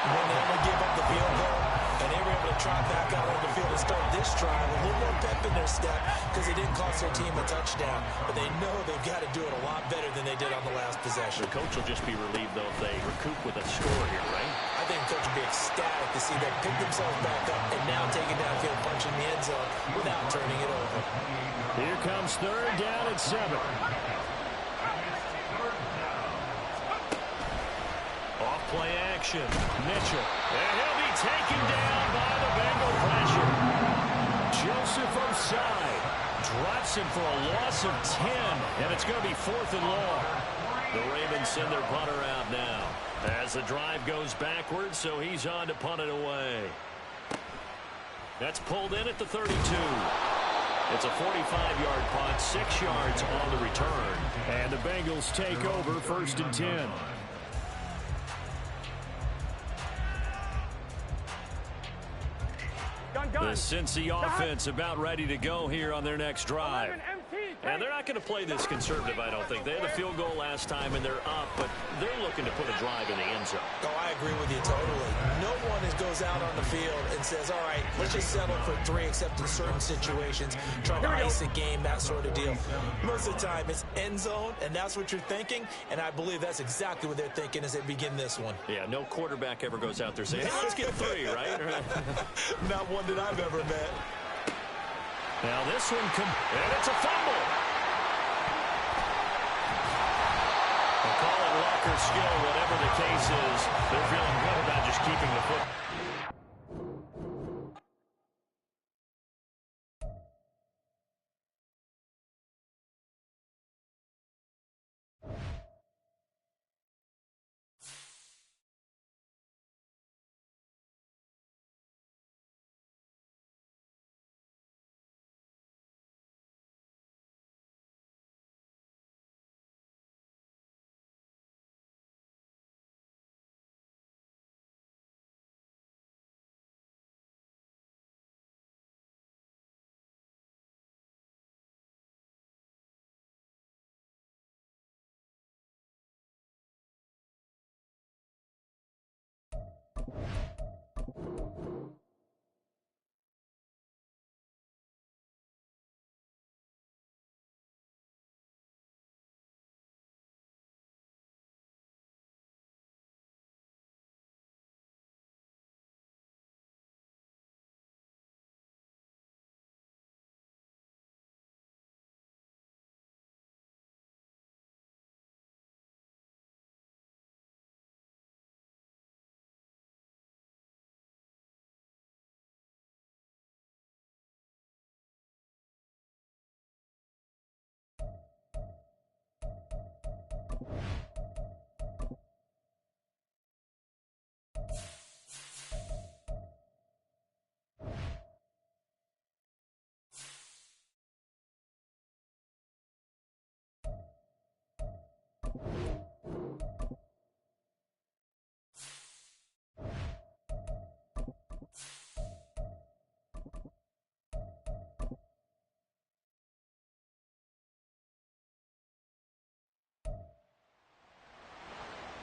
when they only gave up the field goal? And they were able to trot back out on the field and start this drive. A little more pep in their step because it didn't cost their team a touchdown. But they know they've got to do it a lot better than they did on the last possession. The coach will just be relieved, though, if they recoup with a score here, right? I think the coach will be ecstatic to see them pick themselves back up and now take it downfield, punching the end zone without turning it over. Here comes 3rd down and 7. Off play action. Mitchell. And he'll be taken down by the Bengal pressure. Joseph Osai Drops him for a loss of 10. And it's going to be 4th and long. The Ravens send their punter out now. As the drive goes backwards, so he's on to punt it away. That's pulled in at the 32. It's a 45-yard punt, 6 yards on the return. And the Bengals take over 1st and 10. The Cincy offense about ready to go here on their next drive. And they're not going to play this conservative, I don't think. They had a field goal last time, and they're up, but they're looking to put a drive in the end zone. Oh, I agree with you totally. No one goes out on the field and says, all right, let's just settle for 3, except in certain situations, trying to ice a game, that sort of deal. Most of the time, it's end zone, and that's what you're thinking, and I believe that's exactly what they're thinking as they begin this one. Yeah, no quarterback ever goes out there saying, hey, let's get 3, right? Not one that I've ever met. Now this one, and it's a fumble. They'll call it luck or skill, whatever the case is. They're feeling good about just keeping the football.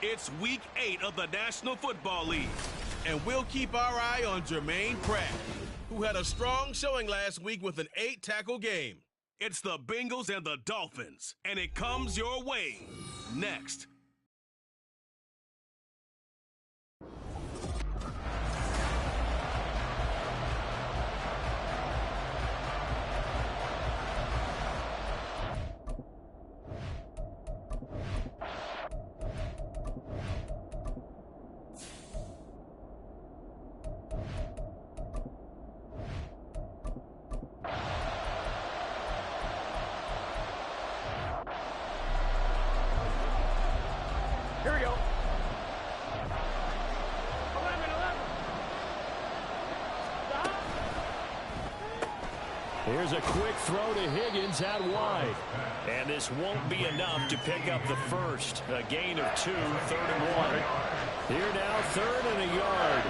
It's week 8 of the National Football League, and we'll keep our eye on Jermaine Pratt, who had a strong showing last week with an 8-tackle game. It's the Bengals and the Dolphins, and it comes your way next. Here we go. 11-11. Here's a quick throw to Higgins out wide. And this won't be enough to pick up the first. A gain of 2, 3rd and 1. Here now, 3rd and a yard.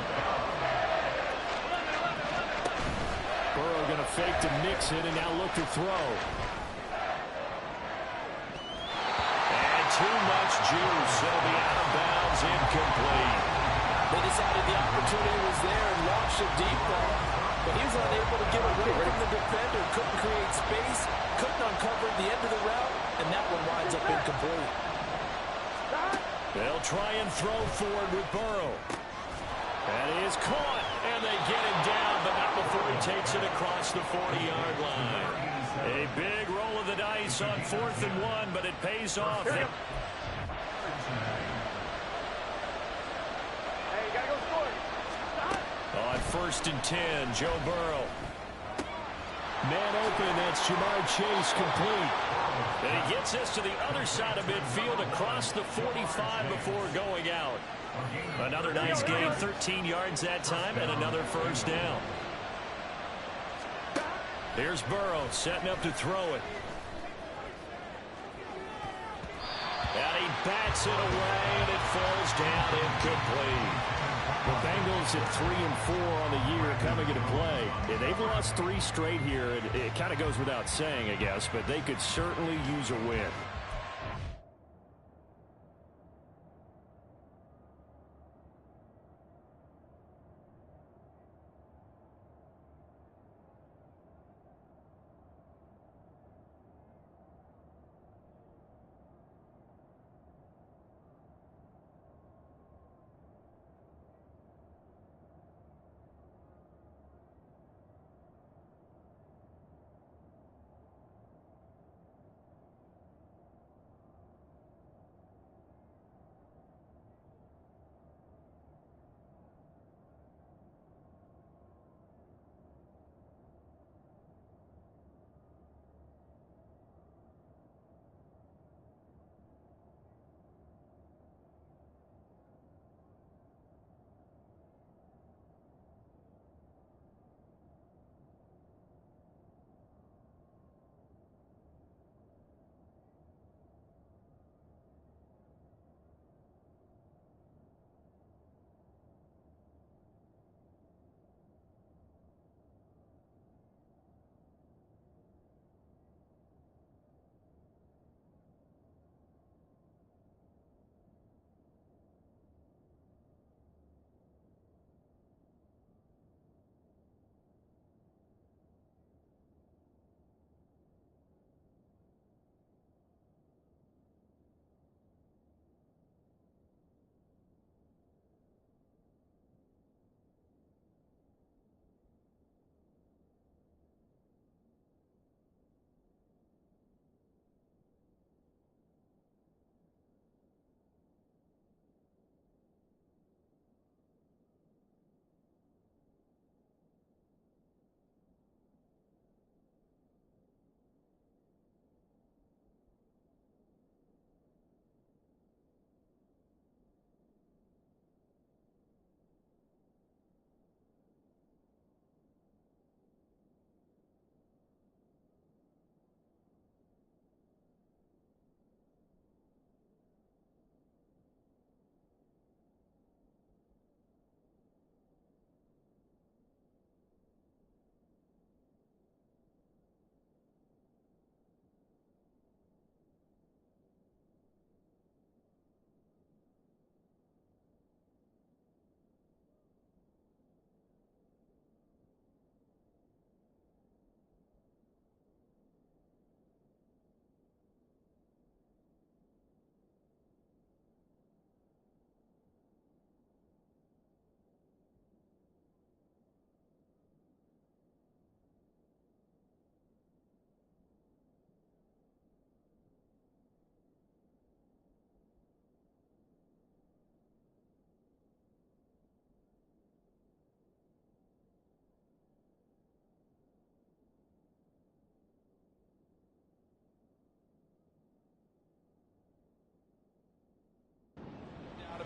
Burrow going to fake to Mixon and now look to throw. Too much juice. It'll be out of bounds, incomplete. They decided the opportunity was there and launched a deep ball, but he was unable to get away from the defender, couldn't create space, couldn't uncover the end of the route, and that one winds up incomplete. They'll try and throw forward with Burrow. That is caught, and they get him down, but not before he takes it across the 40-yard line. A big roll of the dice on 4th and 1, but it pays off. Hey, you gotta go score. On 1st and 10, Joe Burrow. Man open, that's Jamar Chase complete. And he gets this to the other side of midfield across the 45 before going out. Another nice gain, 13 yards that time, and another first down. Here's Burrow setting up to throw it. And he bats it away, and it falls down incomplete. The Bengals at 3 and 4 on the year coming into play. Yeah, they've lost 3 straight here. It kind of goes without saying, I guess, but they could certainly use a win.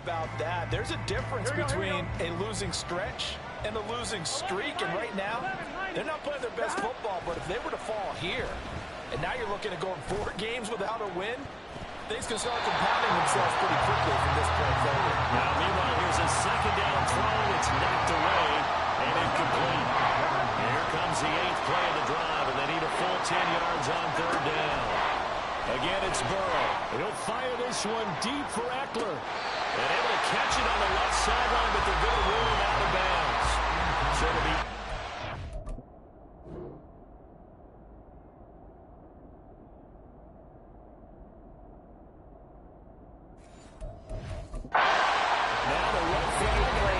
about that. There's a difference between a losing stretch and a losing streak. And right now, they're not playing their best football. But if they were to fall here, and now you're looking at going 4 games without a win, things can start compounding themselves pretty quickly from this point forward. Now, meanwhile, here's a second down throw. It's knocked away and incomplete. Here comes the 8th play of the drive, and they need a full 10 yards on 3rd down. Again, it's Burrow. He'll fire this one deep for Eckler. And able to catch it on the left sideline, but they're going to rule him out of bounds. So it'll be... Now the right flag.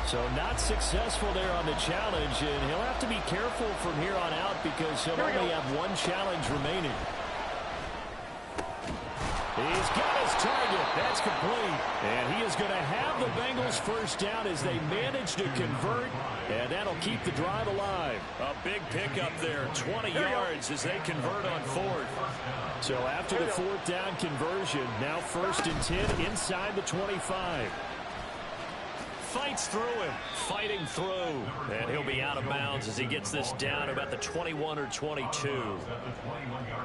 So not successful there on the challenge, and he'll have to be careful from here on out because he'll only have one challenge remaining. He's got his target. That's complete. And he is going to have the Bengals first down as they manage to convert, and that'll keep the drive alive. A big pickup there, 20 yards as they convert on 4th. So after the 4th down conversion, now 1st and 10 inside the 25. Fights through him, fighting through. And he'll be out of bounds as he gets this down about the 21 or 22.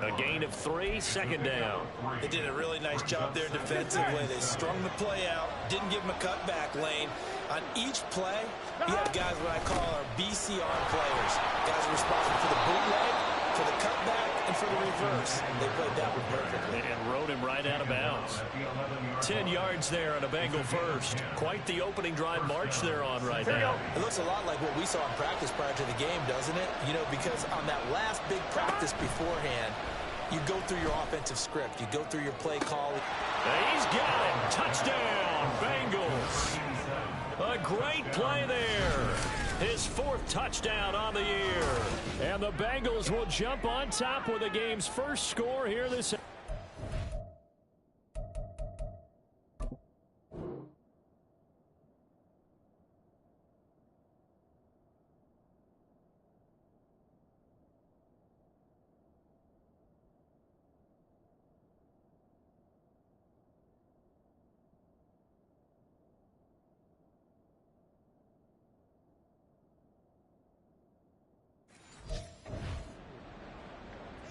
A gain of 3, 2nd down. They did a really nice job there defensively. They strung the play out, didn't give him a cutback lane. On each play, you have guys what I call our BCR players. Guys are responsible for the bootleg, for the cutback, and for the reverse. They played that one perfectly. And rode him right out of bounds. 10 yards there on a Bengal first. Quite the opening drive march they're on right now. It looks a lot like what we saw in practice prior to the game, doesn't it? You know, because on that last big practice beforehand, you go through your offensive script. You go through your play call. He's got it. Touchdown, Bengals. A great play there. His 4th touchdown on the year. And the Bengals will jump on top with the game's first score here this.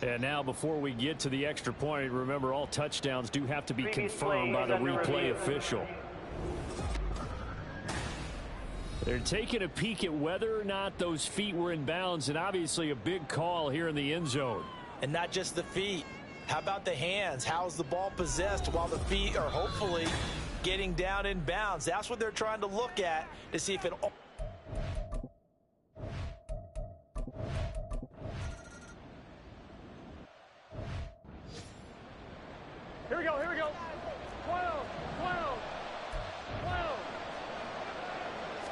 And now before we get to the extra point, remember all touchdowns do have to be confirmed by the replay official. They're taking a peek at whether or not those feet were in bounds, and obviously a big call here in the end zone. And not just the feet. How about the hands? How's the ball possessed while the feet are hopefully getting down in bounds? That's what they're trying to look at to see if it... Here we go, here we go. 12, 12, 12.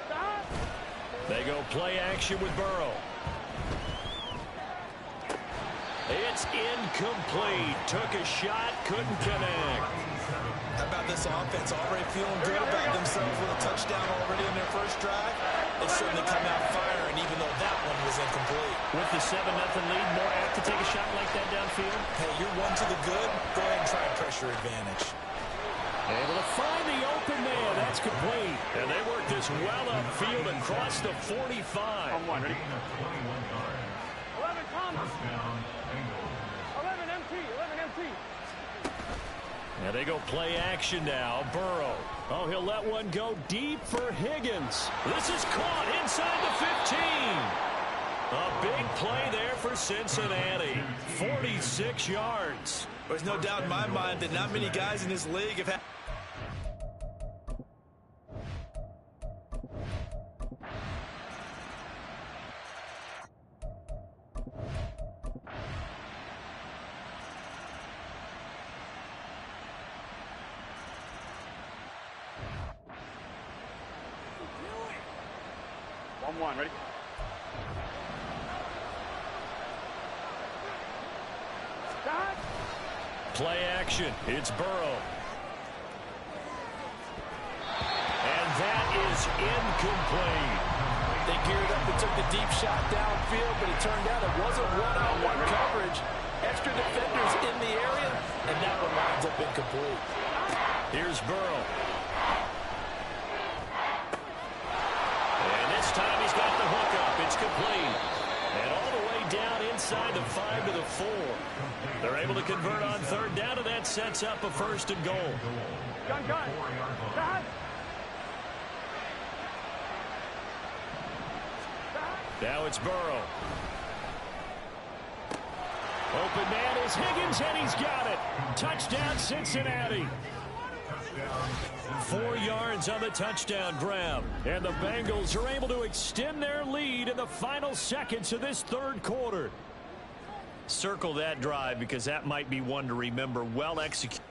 Stop. They go play action with Burrow. It's incomplete. Took a shot, couldn't connect. How about this offense already feeling good about themselves with a touchdown already in their first drive? They certainly come out firing, even though that one was incomplete. With the 7-0 lead, more apt to take a shot like that downfield? Hey, you're one to the good. Go ahead and try a pressure advantage. Able to find the open man. That's complete. And they work this well upfield across the 45. On 1, ready? 11 Thomas. 11 MT, 11 MT. And they go play action now. Burrow. Oh, he'll let one go deep for Higgins. This is caught inside the 15. A big play there for Cincinnati. 46 yards. There's no doubt in my mind that not many guys in this league have had... One, ready? Stop. Play action. It's Burrow. And that is incomplete. They geared up and took the deep shot downfield, but it turned out it wasn't one-on-one coverage. Extra defense in the area, and that one winds up incomplete. Here's Burrow. And this time he's got the hook up. It's complete. And all the way down inside the 5 to the 4. They're able to convert on third down, and that sets up a 1st and goal. Gun. Now it's Burrow. Open man is Higgins, and he's got it. Touchdown, Cincinnati. 4 yards on the touchdown grab. And the Bengals are able to extend their lead in the final seconds of this 3rd quarter. Circle that drive because that might be one to remember. Well executed.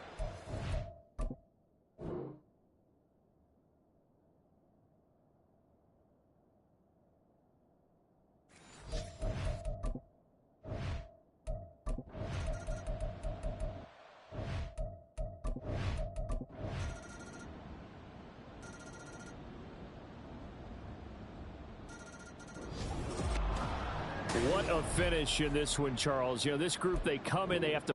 What a finish in this one, Charles. You know, this group, they come in, they have to.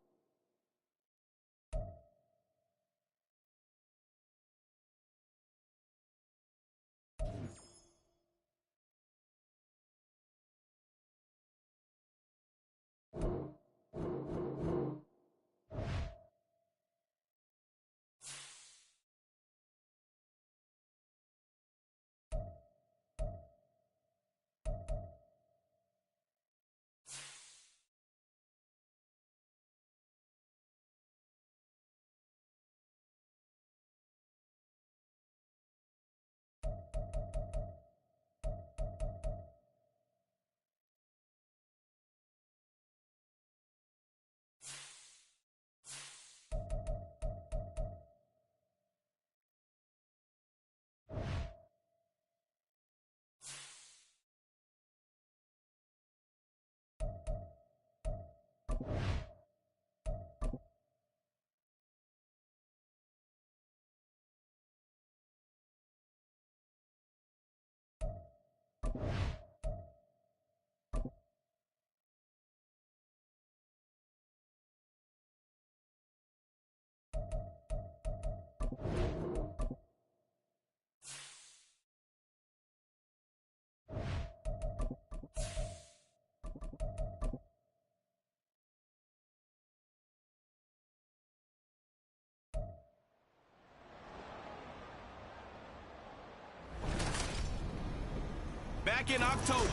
Back in October.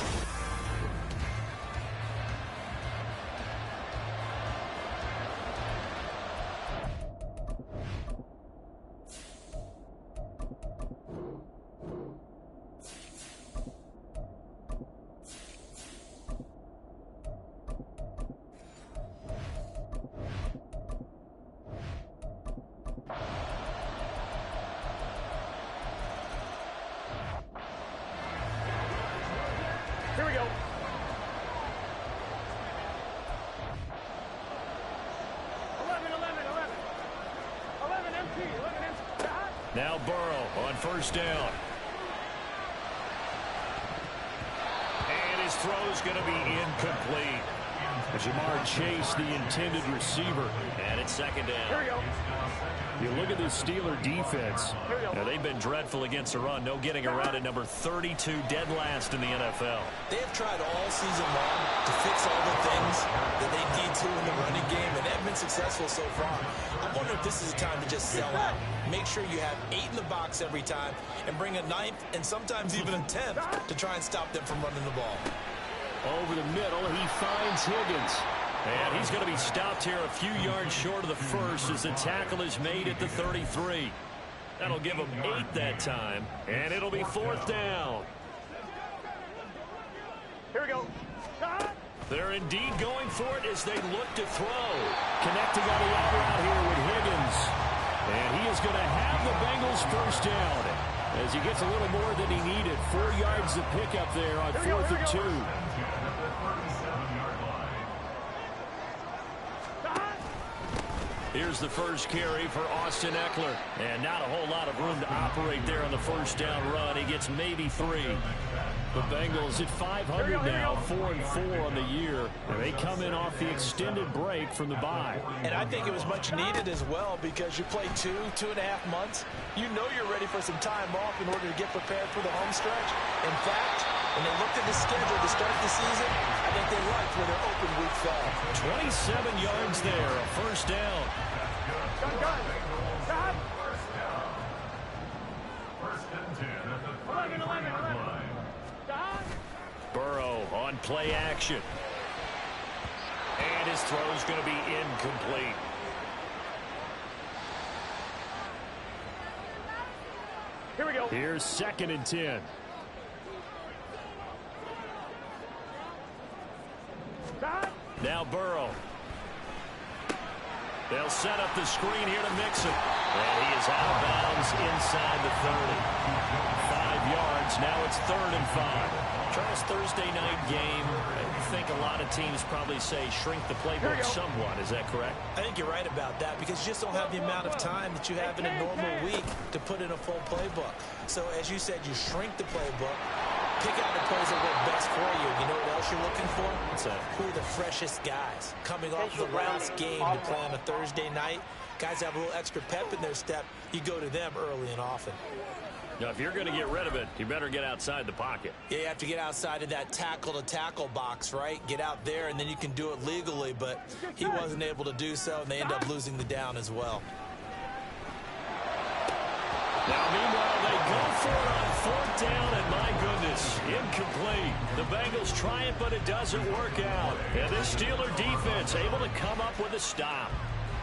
Here we go. 11 empty. 11 empty. Now Burrow on 1st down. And his throw's going to be incomplete. Jamar Chase, the intended receiver. And it's 2nd down. Here we go. You look at this Steeler defense. Now, they've been dreadful against the run. No getting around at number 32, dead last in the NFL. They have tried all season long to fix all the things that they need to in the running game, and they've been successful so far. I wonder if this is a time to just sell out. Make sure you have 8 in the box every time and bring a 9th and sometimes even a 10th to try and stop them from running the ball. Over the middle, he finds Higgins. And he's going to be stopped here a few yards short of the 1st as the tackle is made at the 33. That'll give him 8 that time, and it'll be 4th down. Here we go. They're indeed going for it as they look to throw. Connecting on the out route here with Higgins. And he is going to have the Bengals 1st down as he gets a little more than he needed. 4 yards to pick up there on 4th and 2. Here's the first carry for Austin Eckler. And not a whole lot of room to operate there on the first down run. He gets maybe 3. The Bengals at 500 now, 4-4 on the year. And they come in off the extended break from the bye. And I think it was much needed as well because you play 2.5 months. You know you're ready for some time off in order to get prepared for the home stretch. In fact, when they looked at the schedule to start the season, I think they liked where their open week fell. 27 yards there, a first down. First and 10 at the 11 line. Burrow on play action. And his throw's going to be incomplete. Here we go. Here's 2nd and 10. Now Burrow. They'll set up the screen here to Mixon. And he is out of bounds inside the 30. 5 yards. Now it's 3rd and 5. Charles, Thursday night game, I think a lot of teams probably say shrink the playbook somewhat. Is that correct? I think you're right about that because you just don't have the amount of time that you have in a normal week to put in a full playbook. So as you said, you shrink the playbook, pick out the plays that work best for you. You know what else you're looking for? Who are the freshest guys coming off the last game to play on a Thursday night? Guys have a little extra pep in their step. You go to them early and often. Now, if you're going to get rid of it, you better get outside the pocket. Yeah, you have to get outside of that tackle-to-tackle box, right? Get out there, and then you can do it legally, but he wasn't able to do so, and they end up losing the down as well. Now, meanwhile, they go for it on 4th down, and my goodness, incomplete. The Bengals try it, but it doesn't work out. And this Steeler defense able to come up with a stop.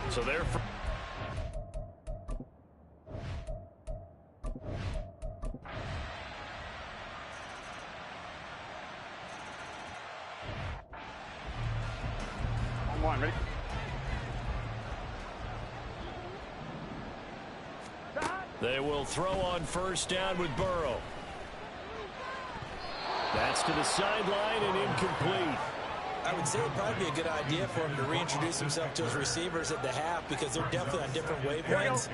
So they're... On 1, ready? They will throw on 1st down with Burrow. That's to the sideline and incomplete. I would say it would probably be a good idea for him to reintroduce himself to his receivers at the half because they're definitely on different wavelengths.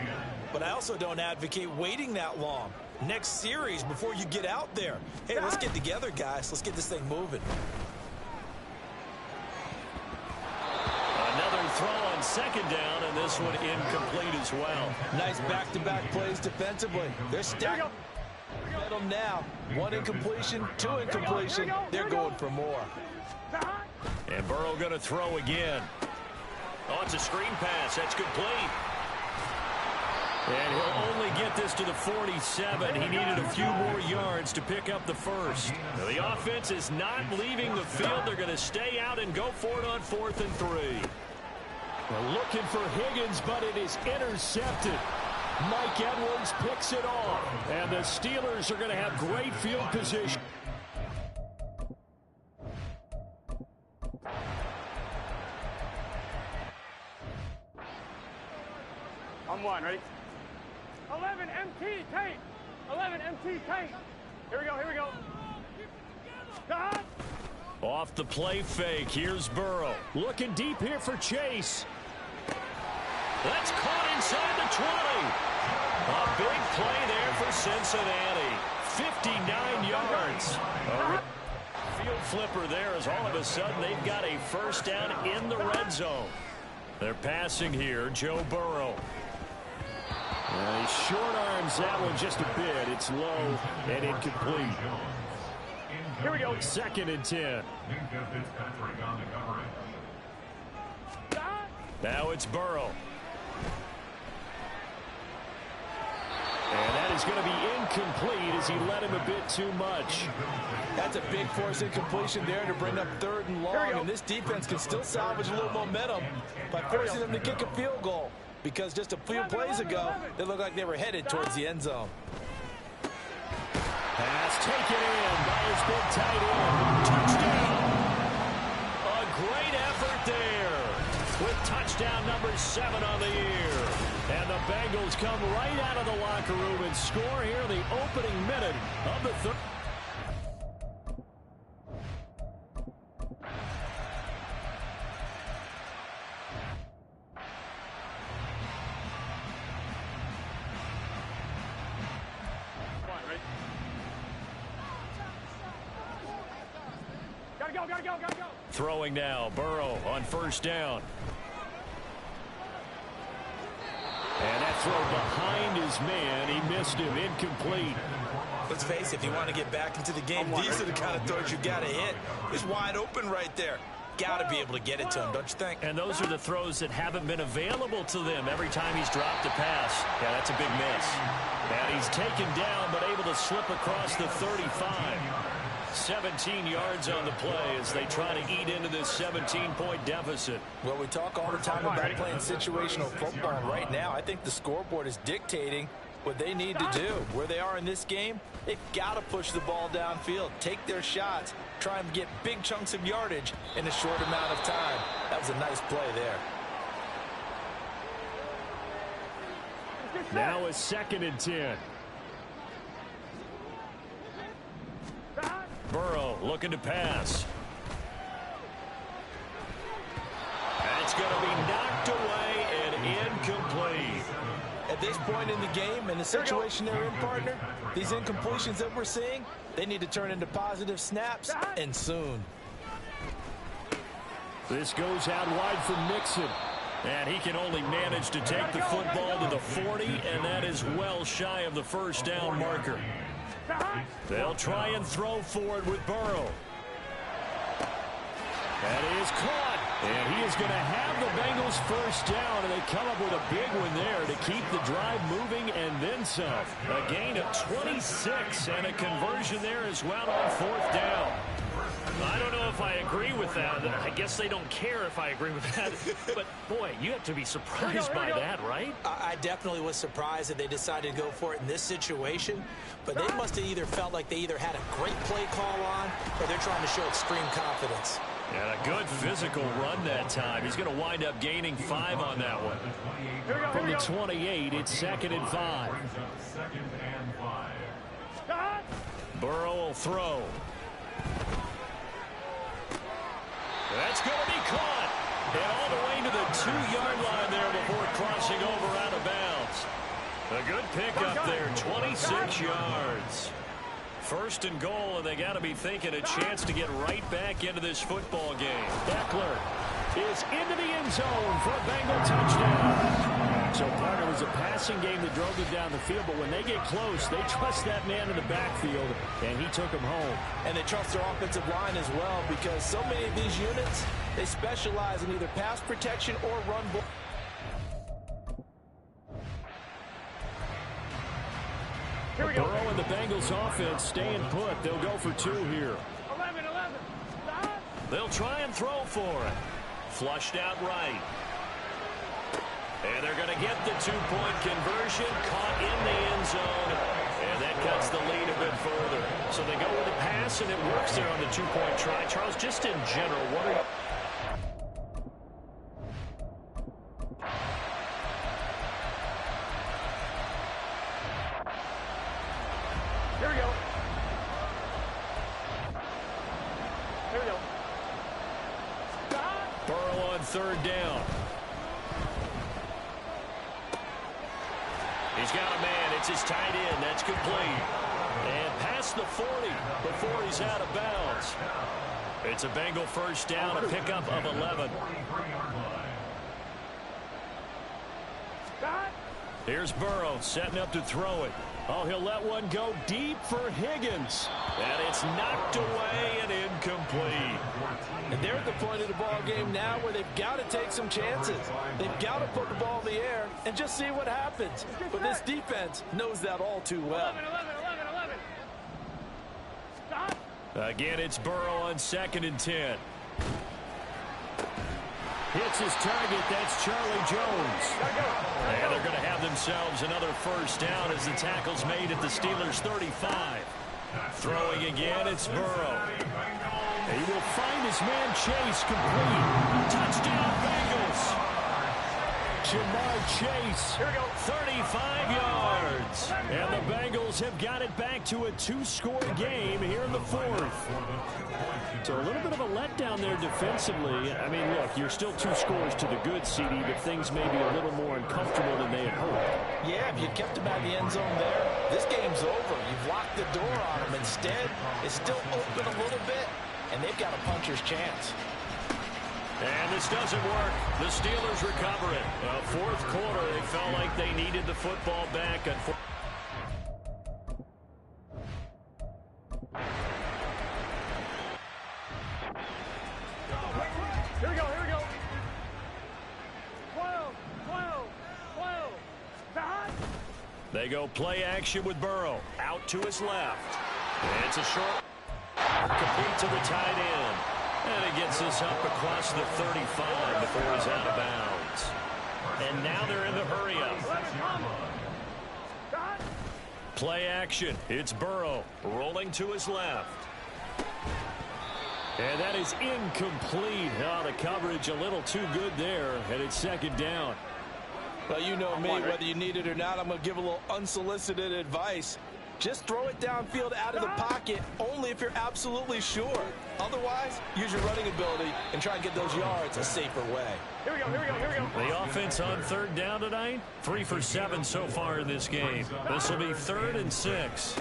But I also don't advocate waiting that long. Next series before you get out there. Hey, let's get together, guys. Let's get this thing moving. Another throw on 2nd down, and this one incomplete as well. Nice back-to-back plays defensively. They're stacked. Get them now. 1 incompletion, 2 incompletion. They're going for more. And Burrow going to throw again. Oh, it's a screen pass. That's complete. And he'll only get this to the 47. He needed a few more yards to pick up the first. Now, the offense is not leaving the field. They're going to stay out and go for it on 4th and 3. They're looking for Higgins, but it is intercepted. Mike Edwards picks it off. And the Steelers are going to have great field position. On 1, ready? 11 MT tape. 11 MT tape. Here we go. Here we go. God. Off the play fake. Here's Burrow. Looking deep here for Chase. That's caught inside the 20. A big play there for Cincinnati. 59 yards. A field flipper there as all of a sudden they've got a first down in the red zone. They're passing here. Joe Burrow. He short arms that one just a bit. It's low and incomplete. Here we go. 2nd and 10. Now it's Burrow. And that is going to be incomplete as he led him a bit too much. That's a big force incompletion there to bring up 3rd and long. And this defense can still salvage a little momentum by forcing them to kick a field goal. Because just a few plays ago, they looked like they were headed towards the end zone. Pass taken in by his big tight end. Touchdown! A great effort there with touchdown number 7 on the year. And the Bengals come right out of the locker room and score here in the opening minute of the third. Gotta go, gotta go, gotta go. Throwing now, Burrow on first down. And that throw behind his man, he missed him, incomplete. Let's face it, if you want to get back into the game, these are the kind of throws you got to hit. He's wide open right there. Got to be able to get it to him, don't you think? And those are the throws that haven't been available to them every time he's dropped a pass. Yeah, that's a big miss. And he's taken down, but able to slip across the 35. 17 yards on the play as they try to eat into this 17-point deficit. Well, we talk all the time about playing situational football. Right now, I think the scoreboard is dictating what they need to do. Where they are in this game, they've got to push the ball downfield, take their shots, try and get big chunks of yardage in a short amount of time. That was a nice play there. Now a 2nd and 10. Burrow looking to pass. That's going to be knocked away and incomplete. At this point in the game, in the situation they're in, partner, these incompletions that we're seeing, they need to turn into positive snaps, and soon. This goes out wide for Mixon. And he can only manage to take the football to the 40, and that is well shy of the first down marker. They'll try and throw for it with Burrow. That is caught. And he is going to have the Bengals first down, and they come up with a big one there to keep the drive moving and then some. A gain of 26 and a conversion there as well on 4th down. I don't know if I agree with that. I guess they don't care if I agree with that. But, boy, you have to be surprised by that, right? I definitely was surprised that they decided to go for it in this situation. But they must have either felt like they either had a great play call on or they're trying to show extreme confidence. And a good physical run that time. He's going to wind up gaining 5 on that one. From the 28, it's 2nd and 5. Burrow will throw. That's going to be caught. And all the way to the 2-yard line there before crossing over out of bounds. A good pickup there, 26 yards. 1st and goal, and they got to be thinking a chance to get right back into this football game. Eckler is into the end zone for a Bengal touchdown. So, partner, it was a passing game that drove them down the field, but when they get close, they trust that man in the backfield, and he took him home. And they trust their offensive line as well, because so many of these units, they specialize in either pass protection or run block. Burrow and the Bengals offense staying put. They'll go for 2 here. 11. Stop. They'll try and throw for it. Flushed out right. And they're going to get the 2-point conversion. Caught in the end zone. And that cuts the lead a bit further. So they go with a pass, and it works there on the 2-point try. Charles, just in general, what are you... Here we go. Stop. Burrow on 3rd down. He's got a man. It's his tight end. That's complete. And past the 40 before he's out of bounds. It's a Bengal first down, a pickup of 11. Here's Burrow setting up to throw it. Oh, he'll let one go deep for Higgins. And it's knocked away and incomplete. And they're at the point of the ball game now where they've got to take some chances. They've got to put the ball in the air and just see what happens. But this defense knows that all too well. 11. Stop. Again, it's Burrow on 2nd and 10. Hits his target. That's Charlie Jones. And they're going to have themselves another first down as the tackle's made at the Steelers' 35. Throwing again, it's Burrow. He will find his man Chase complete. Touchdown Bengals. Jamar Chase, 35 yards. And the Bengals have got it back to a 2-score game here in the 4th. So a little bit of a letdown there defensively. I mean, look, you're still 2 scores to the good, CD, but things may be a little more uncomfortable than they had hoped. Yeah, if you kept him at the end zone there, this game's over. You've locked the door on him. Instead, it's still open a little bit. and they've got a puncher's chance. And this doesn't work. The Steelers recover it. Fourth quarter, they felt like they needed the football back. Here we go, here we go. 12, 12, 12. Behind. They go play action with Burrow. Out to his left. It's a short. Complete to the tight end. And it gets us up across the 35 before he's out of bounds. And now they're in the hurry-up. Play action. It's Burrow rolling to his left. And that is incomplete. Oh, the coverage a little too good there, and it's second down. Well, you know me, whether you need it or not, I'm going to give a little unsolicited advice. Just throw it downfield out of the pocket only if you're absolutely sure. Otherwise, use your running ability and try and get those yards a safer way. Here we go, here we go, here we go. The offense on third down tonight, 3 for 7 so far in this game. This will be 3rd and 6.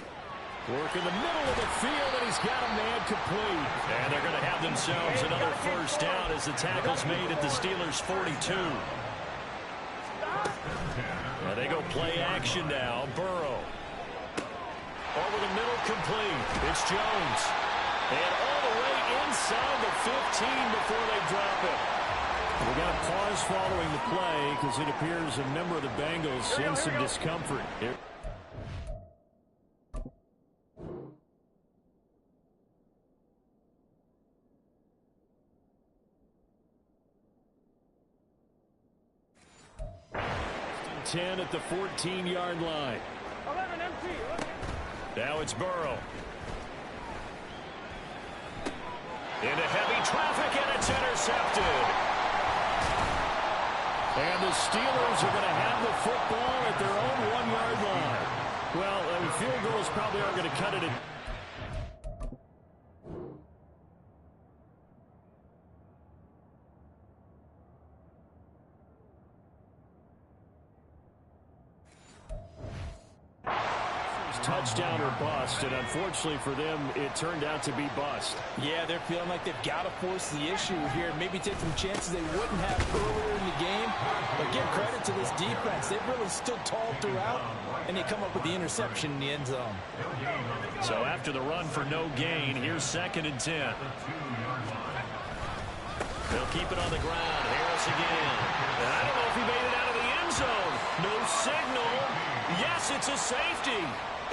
Work in the middle of the field, and he's got a man complete. And they're going to have themselves another first down as the tackle's made at the Steelers' 42. And they go play action now. Burrow. Over the middle, complete. It's Jones. And all the way inside the 15 before they drop it. We got a pause following the play because it appears a member of the Bengals in some discomfort. Ten at the 14-yard line. 11 MT. Now it's Burrow. Into heavy traffic, and it's intercepted. And the Steelers are going to have the football at their own 1-yard line. Well, field goals probably aren't going to cut it in. Touchdown or bust, and unfortunately for them, it turned out to be bust. Yeah, they're feeling like they've got to force the issue here and maybe take some chances they wouldn't have earlier in the game. But give credit to this defense. They've really stood tall throughout, and they come up with the interception in the end zone. So after the run for no gain, here's 2nd and 10. They'll keep it on the ground. Harris again. And I don't know if he made it out of the end zone. No signal. Yes, it's a safety.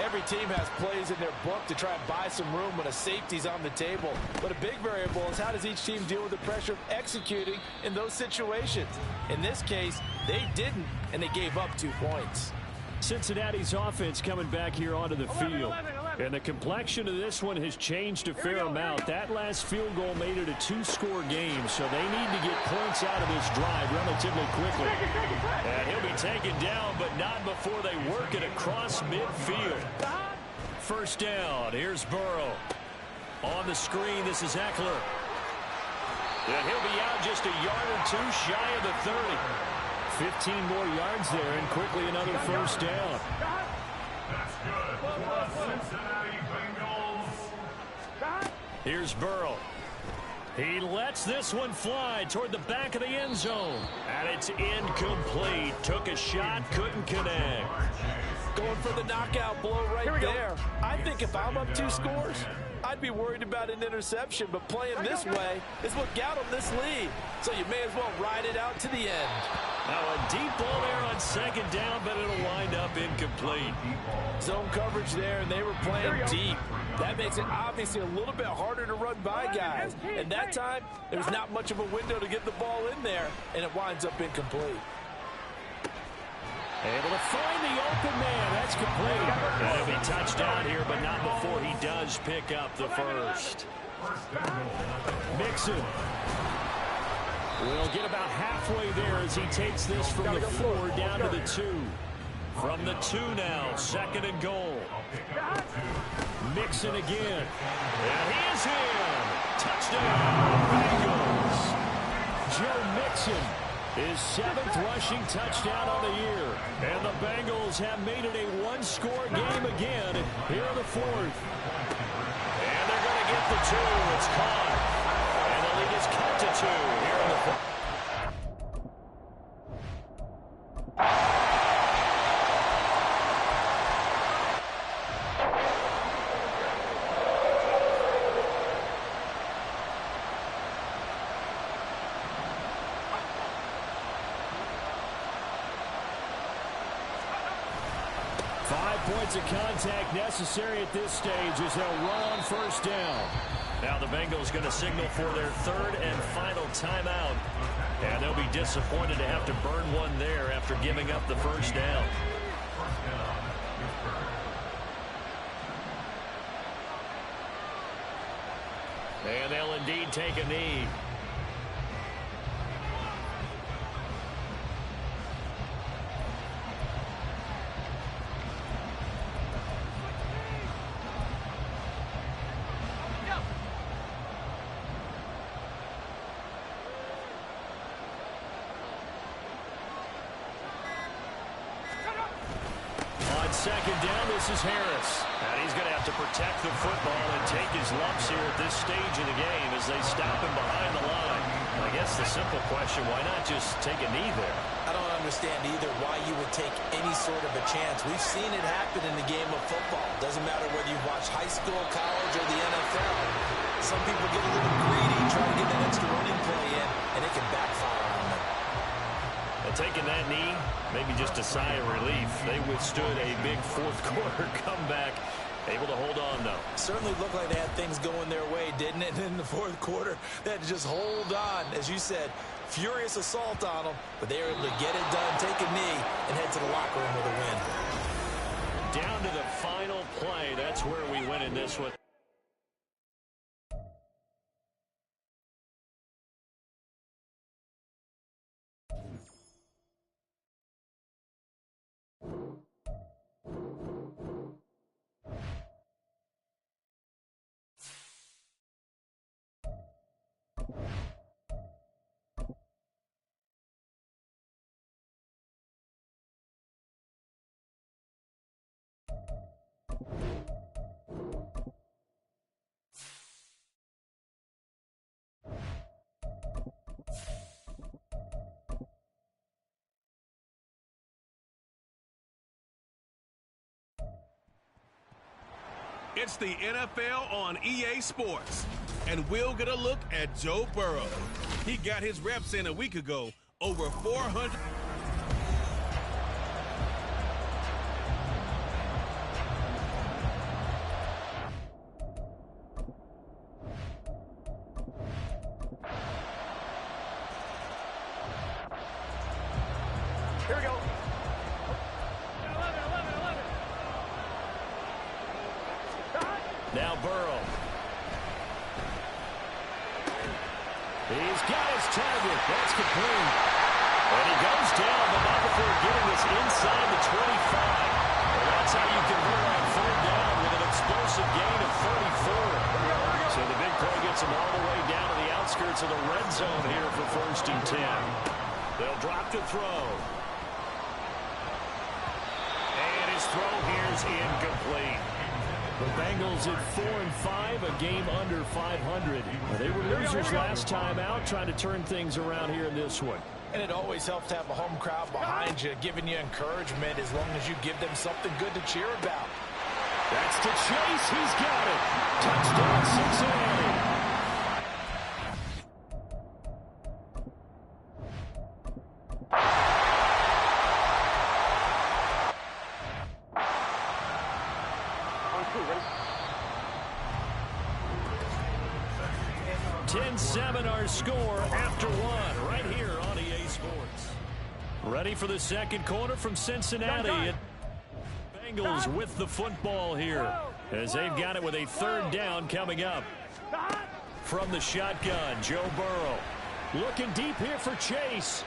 Every team has plays in their book to try and buy some room when a safety's on the table. But a big variable is how does each team deal with the pressure of executing in those situations. In this case, they didn't, and they gave up 2 points. Cincinnati's offense coming back here onto the field. And the complexion of this one has changed a fair amount. That last field goal made it a 2-score game, so they need to get points out of this drive relatively quickly. And he'll be taken down, but not before they work it across midfield. First down. Here's Burrow. On the screen, this is Eckler. And he'll be out just a yard or 2 shy of the 30. 15 more yards there, and quickly another first down. That's good. Cincinnati Bengals. Here's Burrow. He lets this one fly toward the back of the end zone. And it's incomplete. Took a shot, couldn't connect. Going for the knockout blow right there. I think if I'm up 2 scores, I'd be worried about an interception, but playing this way is what got them this lead. So you may as well ride it out to the end. Now a deep ball there on 2nd down, but it'll wind up incomplete. Zone coverage there, and they were playing deep. That makes it obviously a little bit harder to run by guys. And that time, there's not much of a window to get the ball in there, and it winds up incomplete. Able to find the open man. That's complete. That'll be touchdown here, but not before he does pick up the first. Mixon will get about halfway there as he takes this from the 4 down to the 2. From the 2 now, 2nd and goal. Mixon again. And he is in. Touchdown, Bengals. Joe Mixon, his 7th rushing touchdown on the year. And the Bengals have made it a 1-score game again here in the 4th. And they're going to get at the 2. It's caught. And the lead is cut to 2 here in the fourth. 5 points of contact necessary at this stage as they'll run on first down. Now the Bengals going to signal for their 3rd and final timeout. And they'll be disappointed to have to burn one there after giving up the first down. And they'll indeed take a knee. Second down, this is Harris. And he's going to have to protect the football and take his lumps here at this stage of the game as they stop him behind the line. I guess the simple question, why not just take a knee there? I don't understand either why you would take any sort of a chance. We've seen it happen in the game of football. Doesn't matter whether you watch high school, college, or the NFL. Some people get a little greedy, try to get that extra running play in, and it can backfire on them. And taking that knee, maybe just a sigh of relief. They withstood a big fourth-quarter comeback. Able to hold on, though. Certainly looked like they had things going their way, didn't it? And in the fourth quarter, they had to just hold on. As you said, furious assault on them, but they were able to get it done, take a knee, and head to the locker room with a win. Down to the final play. That's where we win in this one. It's the NFL on EA Sports, and we'll get a look at Joe Burrow. He got his reps in a week ago, over 400. Here we go. Now Burrow. He's got his target. That's complete. And he goes down, but not before getting this inside the 25. And that's how you convert on 3rd down with an explosive gain of 34. So the big play gets him all the way down to the outskirts of the red zone here for 1st and 10. They'll drop to throw. And his throw here is incomplete. The Bengals at 4-5, a game under 500. They were losers last time out, trying to turn things around here in this one. And it always helps to have a home crowd behind you, giving you encouragement as long as you give them something good to cheer about. That's to Chase. He's got it. Touchdown, Cincinnati. Ready? 10-7 our score after one right here on EA Sports. Ready for the second quarter from Cincinnati. Bengals with the football here as they've got it with a 3rd down coming up. From the shotgun, Joe Burrow. Looking deep here for Chase.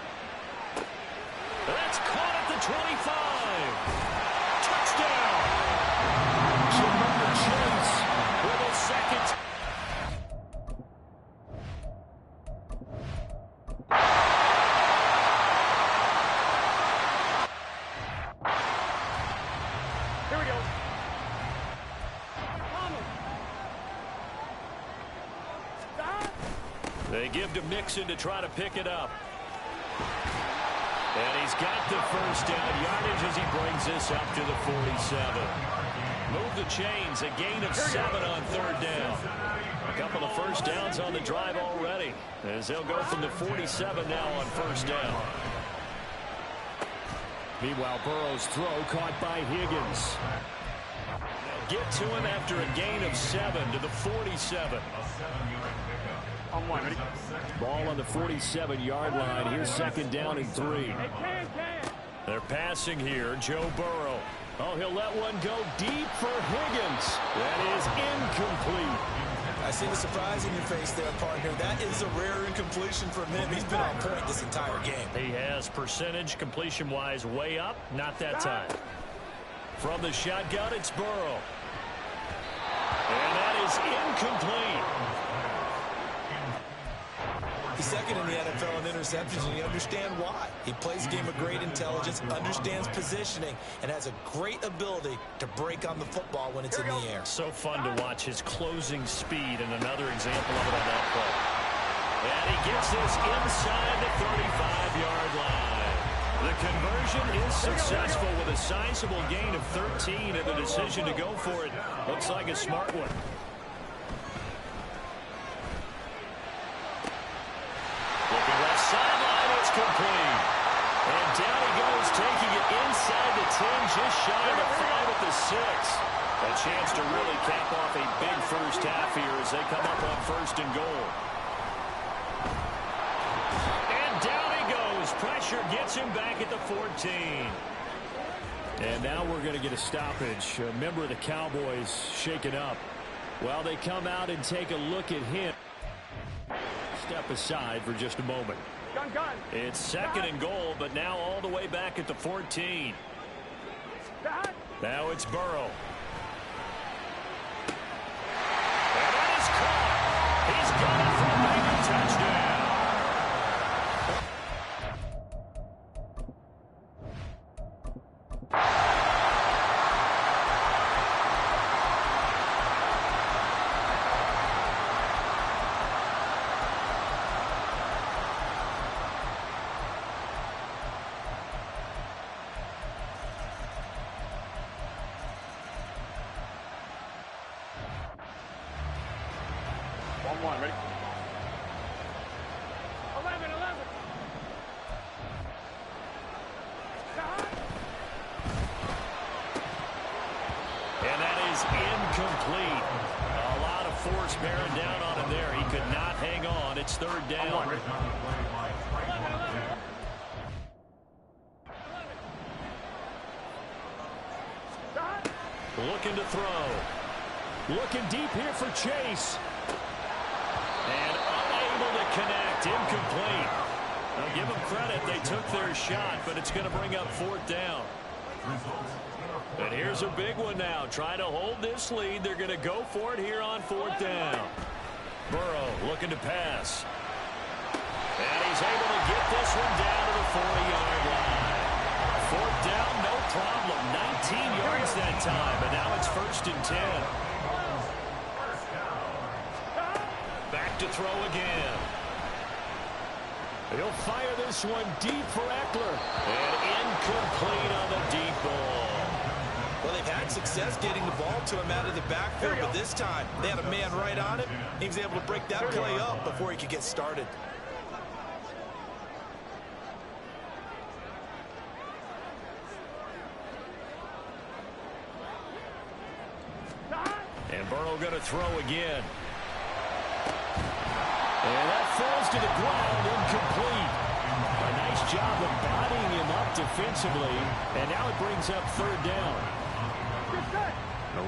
That's caught at the 25. Touchdown. Jamar Chase with a second. Here we go. They give to Mixon to try to pick it up. And he's got the first down yardage as he brings this up to the 47. Move the chains, a gain of 7 on third down. A couple of first downs on the drive already, as they'll go from the 47 now on first down. Meanwhile, Burrow's throw caught by Higgins. They'll get to him after a gain of 7 to the 47. On one, ready? Ball on the 47-yard line. Here's second down and 3. They're passing here. Joe Burrow. Oh, he'll let one go deep for Higgins. That is incomplete. I see the surprise in your face there, partner. That is a rare incompletion from him. He's been on point this entire game. He has percentage completion-wise way up. Not that time. From the shotgun, it's Burrow. And that is incomplete. He's second in the NFL in interceptions, and you understand why. He plays a game of great intelligence, understands positioning, and has a great ability to break on the football when it's in the air. So fun to watch his closing speed, and another example of it on that play. And he gets this inside the 35-yard line. The conversion is successful with a sizable gain of 13, and the decision to go for it looks like a smart one. Looking left sideline, it's complete. And down he goes, taking it inside the 10, just shy of the 5 at the 6. A chance to really cap off a big first half here as they come up on first and goal. And down he goes. Pressure gets him back at the 14. And now we're going to get a stoppage. A member of the Cowboys shaken up. Well, they come out and take a look at him. Step aside for just a moment. Gun. It's second and goal, but now all the way back at the 14. Now it's Burrow. And that is caught. He's got it for a big touchdown. One, ready? 11. And that is incomplete. A lot of force bearing down on him there. He could not hang on. It's third down. Looking to throw. Looking deep here for Chase. And unable to connect. Incomplete. Now give them credit. They took their shot, but it's going to bring up fourth down. And here's a big one now. Trying to hold this lead. They're going to go for it here on fourth down. Burrow looking to pass. And he's able to get this one down to the 40-yard line. Fourth down, no problem. 19 yards that time, and now it's first and 10. Back to throw again. He'll fire this one deep for Eckler. And incomplete on the deep ball. Well, they've had success getting the ball to him out of the backfield, but this time they had a man right on him. He was able to break that play up before he could get started. And Burrow going to throw again. And that falls to the ground, incomplete. A nice job of bodying him up defensively. And now it brings up third down.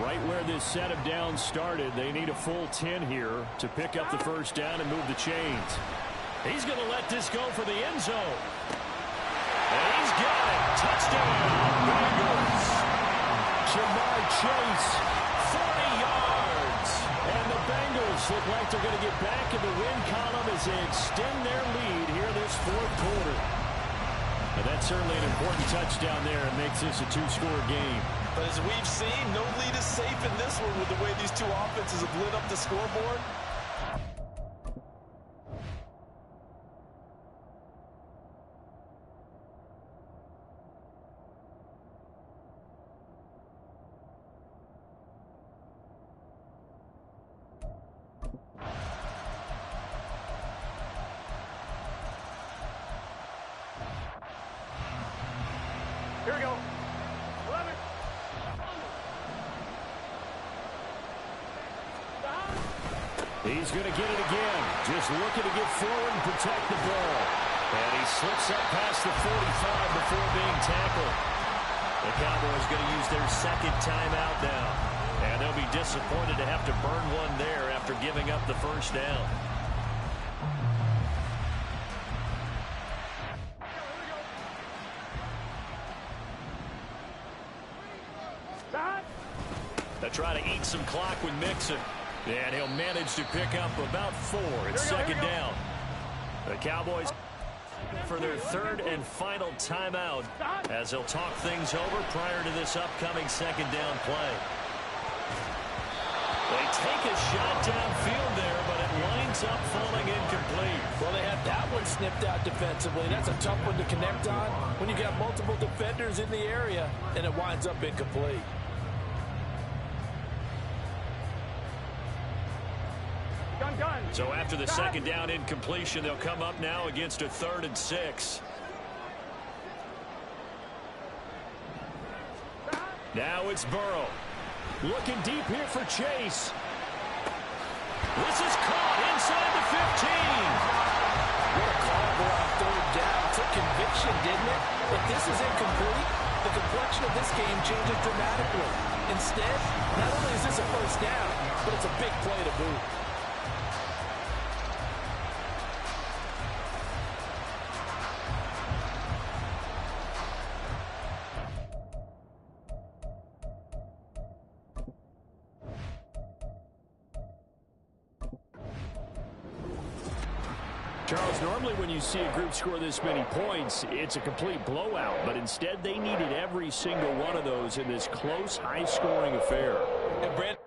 Right where this set of downs started, they need a full 10 here to pick up the first down and move the chains. He's going to let this go for the end zone. And he's got it. Touchdown, Bengals. Jamar Chase. 40 yards. And the Bengals look like they're going to get back in the win column as they extend their lead here this fourth quarter. Now that's certainly an important touchdown there. It makes this a two-score game. But as we've seen, no lead is safe in this one with the way these two offenses have lit up the scoreboard. Here we go. 11. He's going to get it again. Just looking to get forward and protect the ball. And he slips up past the 45 before being tackled. The Cowboys going to use their second timeout now. And they'll be disappointed to have to burn one there after giving up the first down. They'll try to eat some clock with Mixon. And he'll manage to pick up about 4. It's second down. The Cowboys for their third and final timeout as they'll talk things over prior to this upcoming second down play. They take a shot downfield there, but it winds up falling incomplete. Well, they had that one snipped out defensively. That's a tough one to connect on when you got multiple defenders in the area, and it winds up incomplete. So after the second down incompletion, they'll come up now against a 3rd and 6. Now it's Burrow. Looking deep here for Chase. This is caught inside the 15. What a call on 3rd down. Took conviction, didn't it? But this is incomplete. The complexion of this game changes dramatically. Instead, not only is this a first down, but it's a big play to boot. Charles, normally when you see a group score this many points, it's a complete blowout. But instead, they needed every single one of those in this close, high-scoring affair. And Brent,